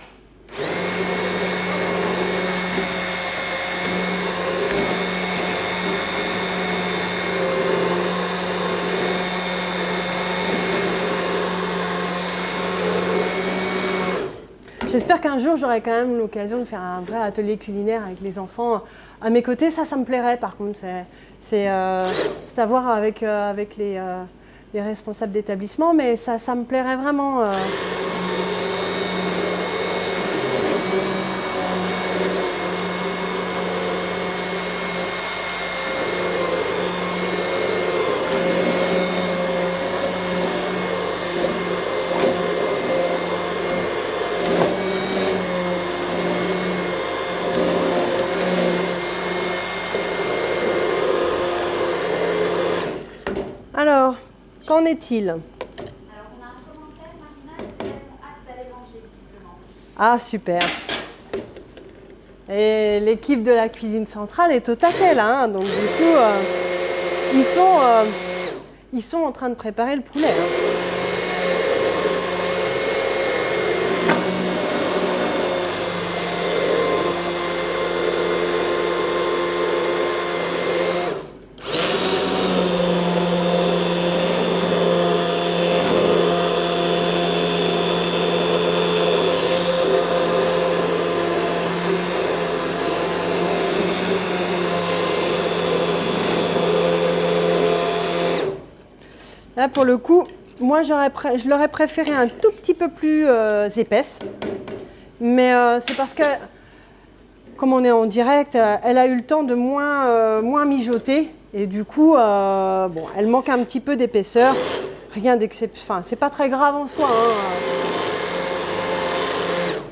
J'espère qu'un jour j'aurai quand même l'occasion de faire un vrai atelier culinaire avec les enfants à mes côtés. Ça me plairait par contre. C'est à voir avec les responsables d'établissement, mais ça me plairait vraiment. qu'en est-il? Alors, on a un commentaire, Marina, c'est qu'elles ont hâte d'aller manger, visiblement. Ah, super. Et l'équipe de la cuisine centrale est au taquet, là. Hein. Donc, du coup, ils sont en train de préparer le poulet. Hein. Là, pour le coup, moi, je l'aurais préféré un tout petit peu plus épaisse. Mais c'est parce que, comme on est en direct, elle a eu le temps de moins mijoter. Et du coup, bon, elle manque un petit peu d'épaisseur. Rien d'exceptionnel. Enfin, c'est pas très grave en soi. Hein.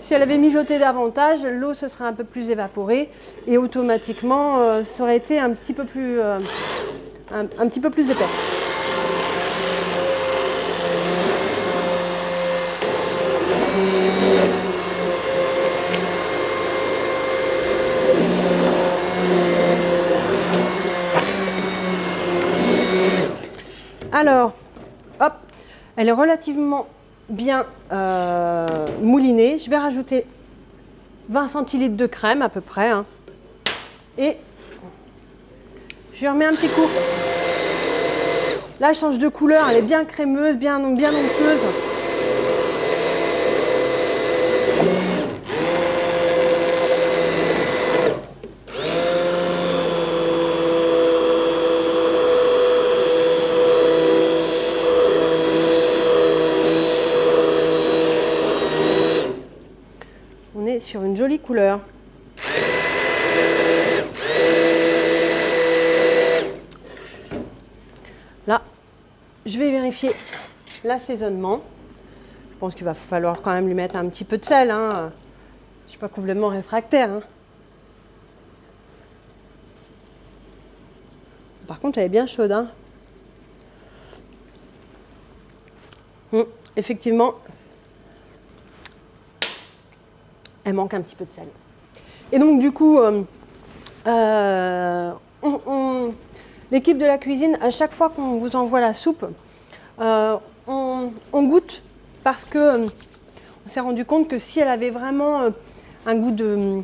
Si elle avait mijoté davantage, l'eau se serait un peu plus évaporée. Et automatiquement, ça aurait été un petit peu plus épais. Alors, hop, elle est relativement bien moulinée. Je vais rajouter 20 centilitres de crème à peu près. Hein. Et je lui remets un petit coup. Là, elle change de couleur. Elle est bien crémeuse, bien onctueuse. Sur une jolie couleur. Là, je vais vérifier l'assaisonnement. Je pense qu'il va falloir quand même lui mettre un petit peu de sel. Hein. Je ne suis pas complètement réfractaire. Hein. Par contre, elle est bien chaude. Hein. Effectivement, elle manque un petit peu de sel. Et donc du coup, l'équipe de la cuisine, à chaque fois qu'on vous envoie la soupe, on goûte parce que on s'est rendu compte que si elle avait vraiment un goût de...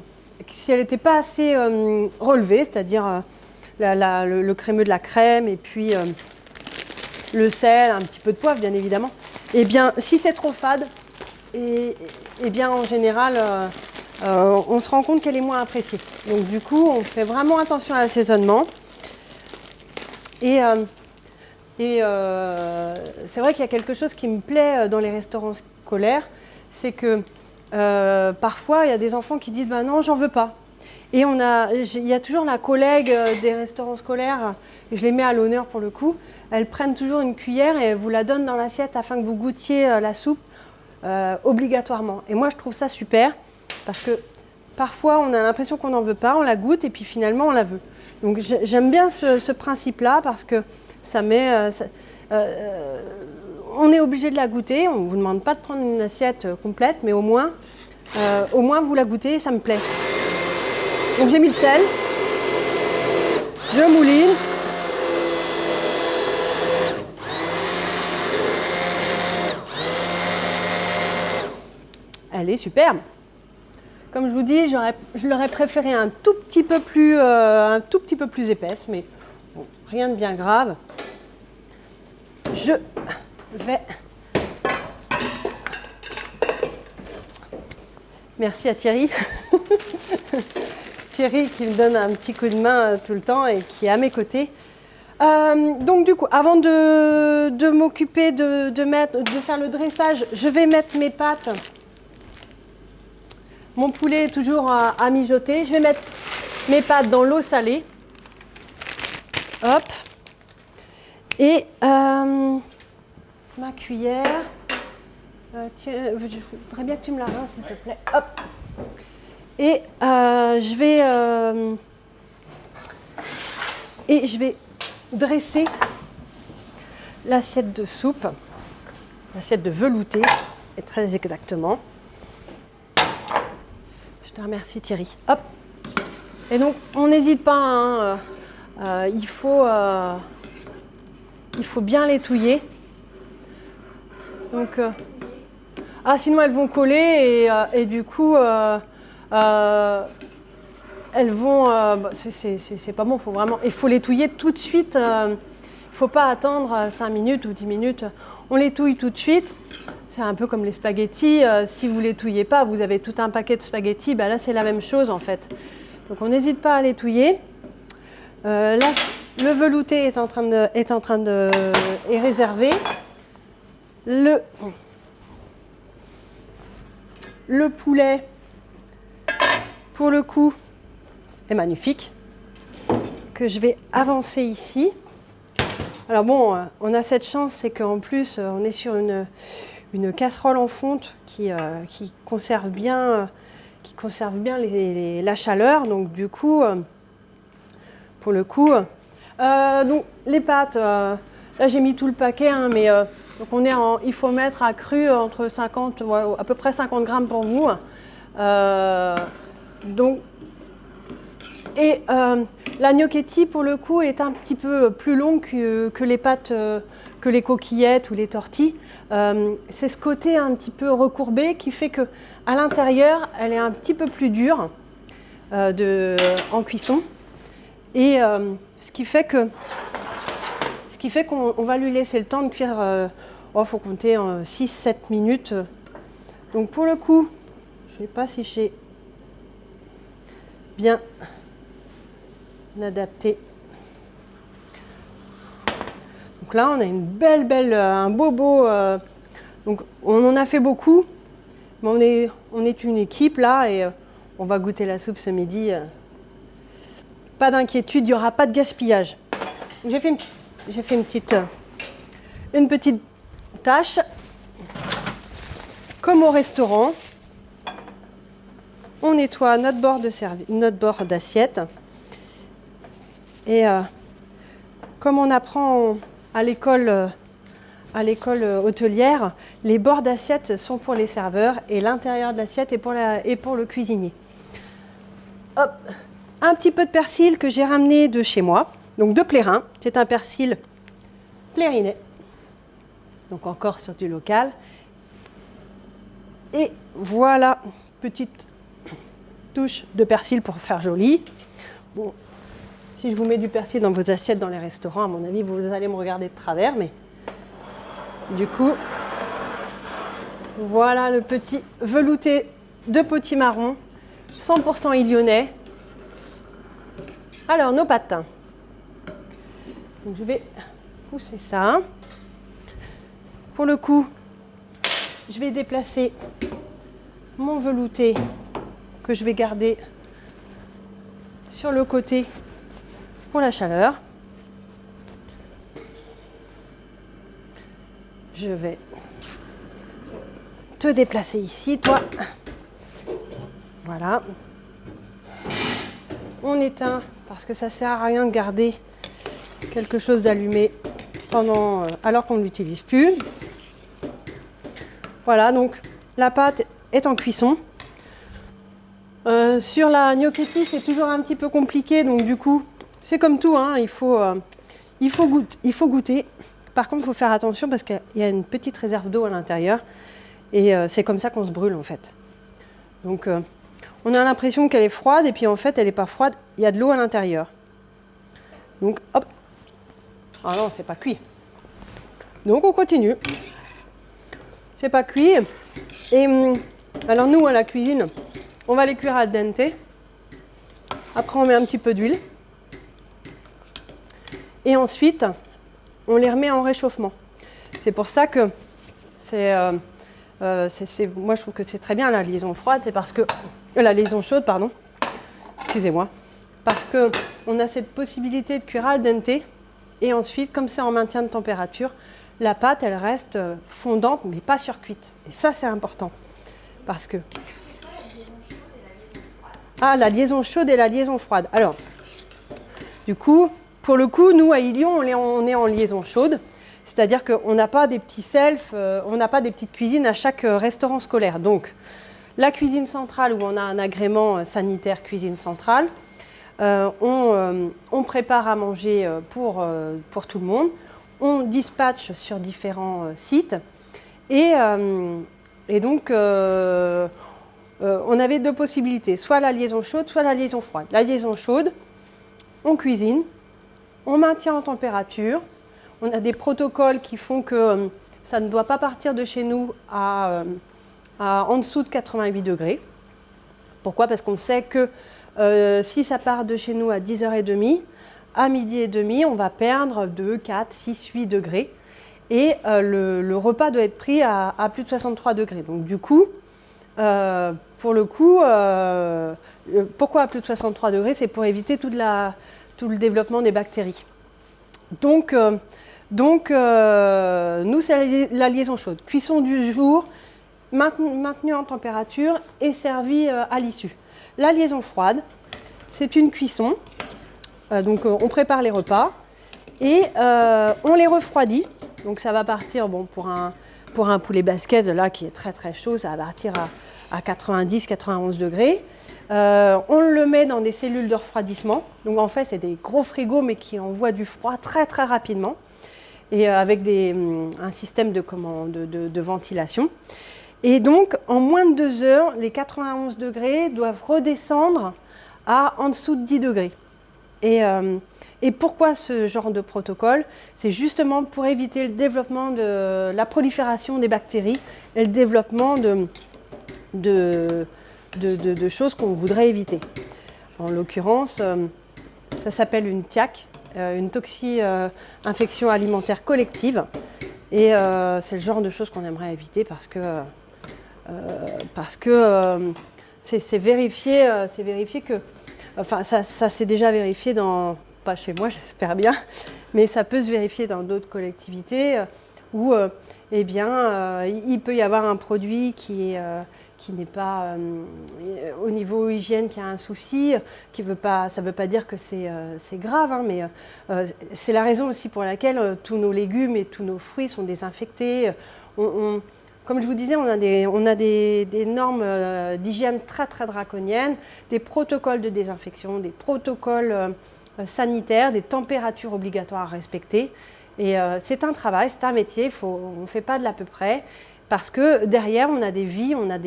si elle n'était pas assez relevée, c'est-à-dire le crémeux de la crème et puis le sel, un petit peu de poivre bien évidemment, et bien si c'est trop fade, et bien en général, on se rend compte qu'elle est moins appréciée. Donc du coup, on fait vraiment attention à l'assaisonnement. Et c'est vrai qu'il y a quelque chose qui me plaît dans les restaurants scolaires, c'est que parfois, il y a des enfants qui disent « non, j'en veux pas ». Et il y a toujours la collègue des restaurants scolaires, et je les mets à l'honneur pour le coup, elles prennent toujours une cuillère et elles vous la donnent dans l'assiette afin que vous goûtiez la soupe. Obligatoirement. Et moi, je trouve ça super parce que parfois, on a l'impression qu'on n'en veut pas, on la goûte et puis finalement, on la veut. Donc, j'aime bien ce principe-là parce que ça met... on est obligé de la goûter. On ne vous demande pas de prendre une assiette complète, mais au moins vous la goûtez et ça me plaît. Donc, j'ai mis le sel. Je mouline. Elle est superbe. Comme je vous dis, je l'aurais préféré un tout petit peu plus épaisse, mais bon, rien de bien grave. Je vais... Merci à Thierry. Thierry qui me donne un petit coup de main tout le temps et qui est à mes côtés. Donc du coup, avant de m'occuper de faire le dressage, je vais mettre mes pâtes. Mon poulet est toujours à mijoter. Je vais mettre mes pâtes dans l'eau salée. Hop. Et ma cuillère. Tiens, je voudrais bien que tu me la rinces, s'il te plaît. Hop. Et je vais dresser l'assiette de soupe, l'assiette de velouté, et très exactement. Je te remercie Thierry. Hop. Et donc on n'hésite pas, hein, il faut bien l'étouiller. Donc, sinon elles vont coller et du coup elles vont. C'est pas bon, il faut l'étouiller tout de suite. Il ne faut pas attendre 5 minutes ou 10 minutes. On l'étouille tout de suite. C'est un peu comme les spaghettis. Si vous ne l'étouillez pas, vous avez tout un paquet de spaghettis. Ben là, c'est la même chose en fait. Donc on n'hésite pas à l'étouiller. Là, le velouté est réservé. Le poulet, pour le coup, est magnifique. Que je vais avancer ici. Alors bon, on a cette chance, c'est qu'en plus, on est sur une casserole en fonte qui conserve bien, la chaleur. Donc du coup, pour le coup, donc les pâtes, là j'ai mis tout le paquet, hein, mais donc il faut mettre à cru entre 50, à peu près 50 grammes pour vous. La gnocchetti, pour le coup, est un petit peu plus longue que les pâtes, que les coquillettes ou les tortilles. C'est ce côté un petit peu recourbé qui fait qu'à l'intérieur, elle est un petit peu plus dure en cuisson. Et ce qui fait qu'on va lui laisser le temps de cuire, faut compter 6-7 minutes. Donc pour le coup, je ne sais pas si j'ai bien adapté. Donc là, on a un bobo. Donc on en a fait beaucoup, mais on est une équipe là et on va goûter la soupe ce midi. Pas d'inquiétude, il n'y aura pas de gaspillage. J'ai fait une petite tâche, comme au restaurant. On nettoie notre bord d'assiette. Et comme on apprend à l'école hôtelière, les bords d'assiette sont pour les serveurs et l'intérieur de l'assiette est pour le cuisinier. Hop, un petit peu de persil que j'ai ramené de chez moi, donc de Plérin. C'est un persil plérinet, donc encore sur du local. Et voilà, petite touche de persil pour faire joli. Bon, si je vous mets du persil dans vos assiettes dans les restaurants, à mon avis, vous allez me regarder de travers, mais du coup, voilà le petit velouté de potimarron, 100% Illionais. Alors, nos pâtes. Donc, je vais pousser ça. Pour le coup, je vais déplacer mon velouté que je vais garder sur le côté pour la chaleur. Je vais te déplacer ici, toi. Voilà. On éteint parce que ça sert à rien de garder quelque chose d'allumé alors qu'on ne l'utilise plus. Voilà, donc la pâte est en cuisson. Sur la gnocchetti, c'est toujours un petit peu compliqué, donc du coup, c'est comme tout, hein, il faut goûter. Par contre, il faut faire attention parce qu'il y a une petite réserve d'eau à l'intérieur et c'est comme ça qu'on se brûle en fait. Donc, on a l'impression qu'elle est froide et puis en fait, elle n'est pas froide, il y a de l'eau à l'intérieur. Donc, hop. Ah non, c'est pas cuit. Donc, on continue. C'est pas cuit. Et alors, nous, à la cuisine, on va les cuire al dente. Après, on met un petit peu d'huile. Et ensuite, on les remet en réchauffement. C'est pour ça que moi, je trouve que c'est très bien la liaison froide. C'est parce que la liaison chaude, pardon. Excusez-moi. Parce que on a cette possibilité de cuire al dente. Et ensuite, comme c'est en maintien de température, la pâte, elle reste fondante, mais pas surcuite. Et ça, c'est important. Parce que... Ah, la liaison chaude et la liaison froide. Alors, du coup, pour le coup, nous, à Illion, on est en liaison chaude. C'est-à-dire qu'on n'a pas des petits selfs, on n'a pas des petites cuisines à chaque restaurant scolaire. Donc, la cuisine centrale, où on a un agrément sanitaire cuisine centrale, on prépare à manger pour tout le monde, on dispatche sur différents sites, et donc on avait deux possibilités, soit la liaison chaude, soit la liaison froide. La liaison chaude, on cuisine, on maintient en température, on a des protocoles qui font que ça ne doit pas partir de chez nous en dessous de 88 degrés. Pourquoi? Parce qu'on sait que si ça part de chez nous à 10h30, à midi et demi, on va perdre 2, 4, 6, 8 degrés. Et le repas doit être pris à plus de 63 degrés. Donc du coup, pour le coup, pourquoi à plus de 63 degrés? C'est pour éviter tout le développement des bactéries. Donc nous, c'est la liaison chaude. Cuisson du jour, maintenue en température et servie à l'issue. La liaison froide, c'est une cuisson. Donc on prépare les repas et on les refroidit. Donc ça va partir, bon, pour un poulet basquez là qui est très très chaud, ça va partir à 90-91 degrés. On le met dans des cellules de refroidissement. Donc en fait, c'est des gros frigos mais qui envoient du froid très très rapidement et avec un système de ventilation. Et donc en moins de 2 heures, les 91 degrés doivent redescendre à en dessous de 10 degrés. Et pourquoi ce genre de protocole? C'est justement pour éviter le développement de la prolifération des bactéries et le développement de choses qu'on voudrait éviter. En l'occurrence, ça s'appelle une TIAC, une toxi-infection alimentaire collective. Et c'est le genre de choses qu'on aimerait éviter parce que c'est vérifié que... Enfin, ça s'est déjà vérifié pas chez moi, j'espère bien, mais ça peut se vérifier dans d'autres collectivités où il peut y avoir un produit qui n'est pas au niveau hygiène, qui a un souci, ça ne veut pas dire que c'est grave, hein, mais c'est la raison aussi pour laquelle tous nos légumes et tous nos fruits sont désinfectés. Comme je vous disais, on a des normes d'hygiène très très draconiennes, des protocoles de désinfection, des protocoles sanitaires, des températures obligatoires à respecter. Et c'est un travail, c'est un métier, on ne fait pas de l'à peu près, parce que derrière, on a des vies, on a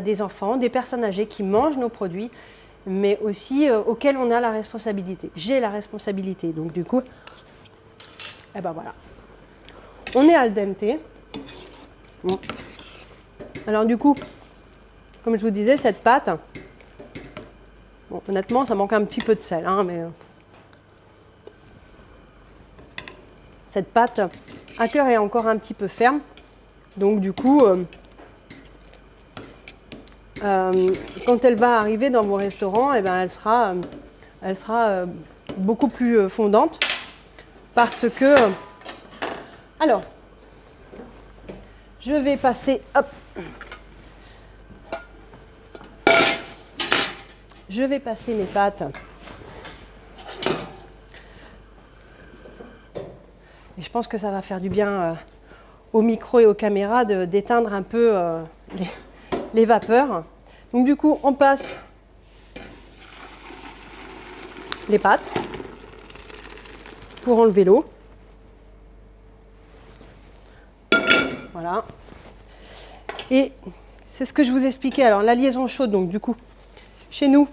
des enfants, des personnes âgées qui mangent nos produits, mais aussi auxquels on a la responsabilité. J'ai la responsabilité. Donc du coup, eh ben voilà. On est al dente. Bon. Alors du coup, comme je vous disais, cette pâte, bon, honnêtement, ça manque un petit peu de sel, hein, mais cette pâte à cœur est encore un petit peu ferme. Donc du coup, quand elle va arriver dans vos restaurants, eh ben, elle sera beaucoup plus fondante parce que... Alors, je vais passer... Hop, je vais passer mes pâtes. Et je pense que ça va faire du bien au micro et aux caméras d'éteindre un peu les vapeurs. Donc du coup, on passe les pâtes pour enlever l'eau. Voilà. Et c'est ce que je vous expliquais. Alors la liaison chaude, donc du coup, chez nous,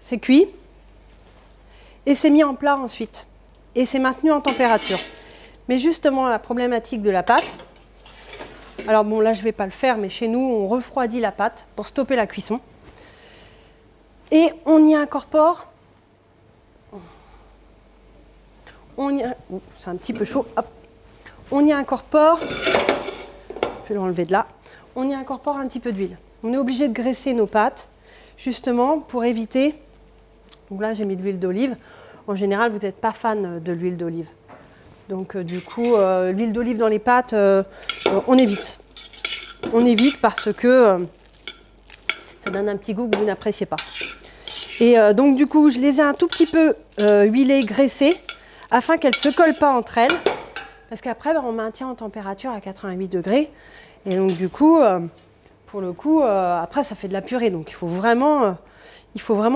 c'est cuit et c'est mis en plat ensuite. Et c'est maintenu en température. Mais justement, la problématique de la pâte, alors bon, là je ne vais pas le faire, mais chez nous, on refroidit la pâte pour stopper la cuisson. Et on y incorpore, c'est un petit peu chaud, hop. On y incorpore, je vais l'enlever de là, on y incorpore un petit peu d'huile. On est obligé de graisser nos pâtes, justement pour éviter, donc là j'ai mis de l'huile d'olive. En général, vous n'êtes pas fan de l'huile d'olive. Donc du coup, l'huile d'olive dans les pâtes, on évite. On évite parce que ça donne un petit goût que vous n'appréciez pas. Et donc du coup, je les ai un tout petit peu huilées, graissées, afin qu'elles ne se collent pas entre elles. Parce qu'après, on maintient en température à 88 degrés. Et donc du coup, pour le coup, après ça fait de la purée. Donc il faut vraiment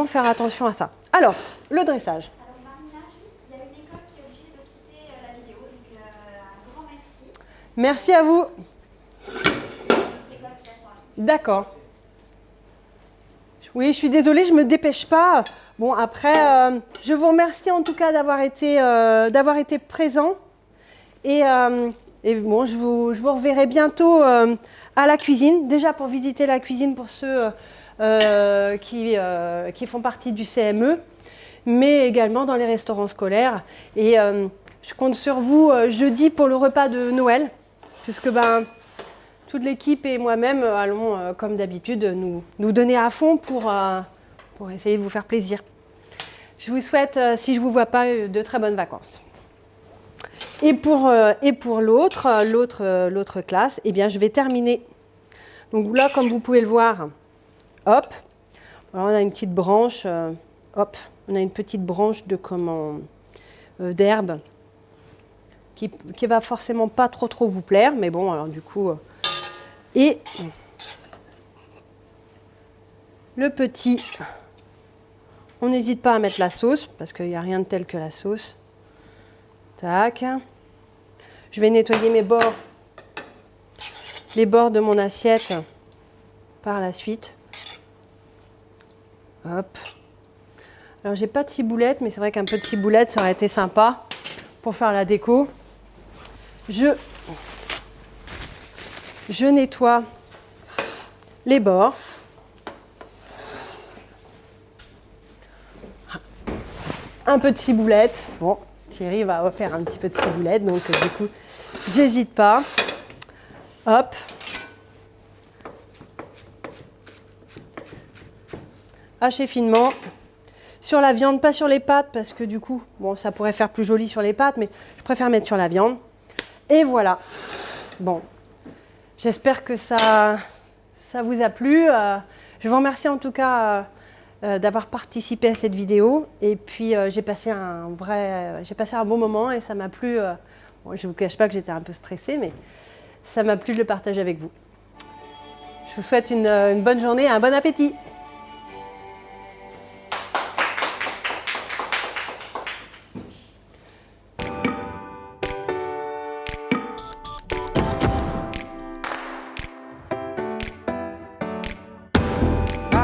faire attention à ça. Alors, le dressage. Alors Marina, juste, il y a une école qui est obligée de quitter la vidéo, donc un grand merci. Merci à vous. Notre école qui reste en ligne. D'accord. Oui, je suis désolée, je ne me dépêche pas. Bon, après, je vous remercie en tout cas d'avoir été présent. Et bon, je vous reverrai bientôt à la cuisine. Déjà pour visiter la cuisine pour ceux qui font partie du CME, mais également dans les restaurants scolaires. Et je compte sur vous jeudi pour le repas de Noël, puisque toute l'équipe et moi-même allons, comme d'habitude, nous donner à fond pour essayer de vous faire plaisir. Je vous souhaite, si je ne vous vois pas, de très bonnes vacances. Et pour l'autre classe, eh bien, je vais terminer. Donc là, comme vous pouvez le voir, hop, alors on a une petite branche, hop, on a une petite branche d'herbe qui va forcément pas trop vous plaire, mais bon, alors du coup, et le petit, on n'hésite pas à mettre la sauce parce qu'il n'y a rien de tel que la sauce. Tac. Je vais nettoyer les bords de mon assiette par la suite. Hop. Alors j'ai pas de ciboulette, mais c'est vrai qu'un peu de ciboulette ça aurait été sympa pour faire la déco. Je nettoie les bords. Un peu de ciboulette. Bon, Thierry va faire un petit peu de ciboulette, donc du coup, j'hésite pas. Hop. Hacher finement. Sur la viande, pas sur les pâtes, parce que du coup, bon, ça pourrait faire plus joli sur les pâtes, mais je préfère mettre sur la viande. Et voilà. Bon, j'espère que ça vous a plu. Je vous remercie en tout cas d'avoir participé à cette vidéo. Et puis, j'ai passé un bon moment et ça m'a plu. Bon, je ne vous cache pas que j'étais un peu stressée, mais ça m'a plu de le partager avec vous. Je vous souhaite une bonne journée et un bon appétit.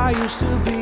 I used to be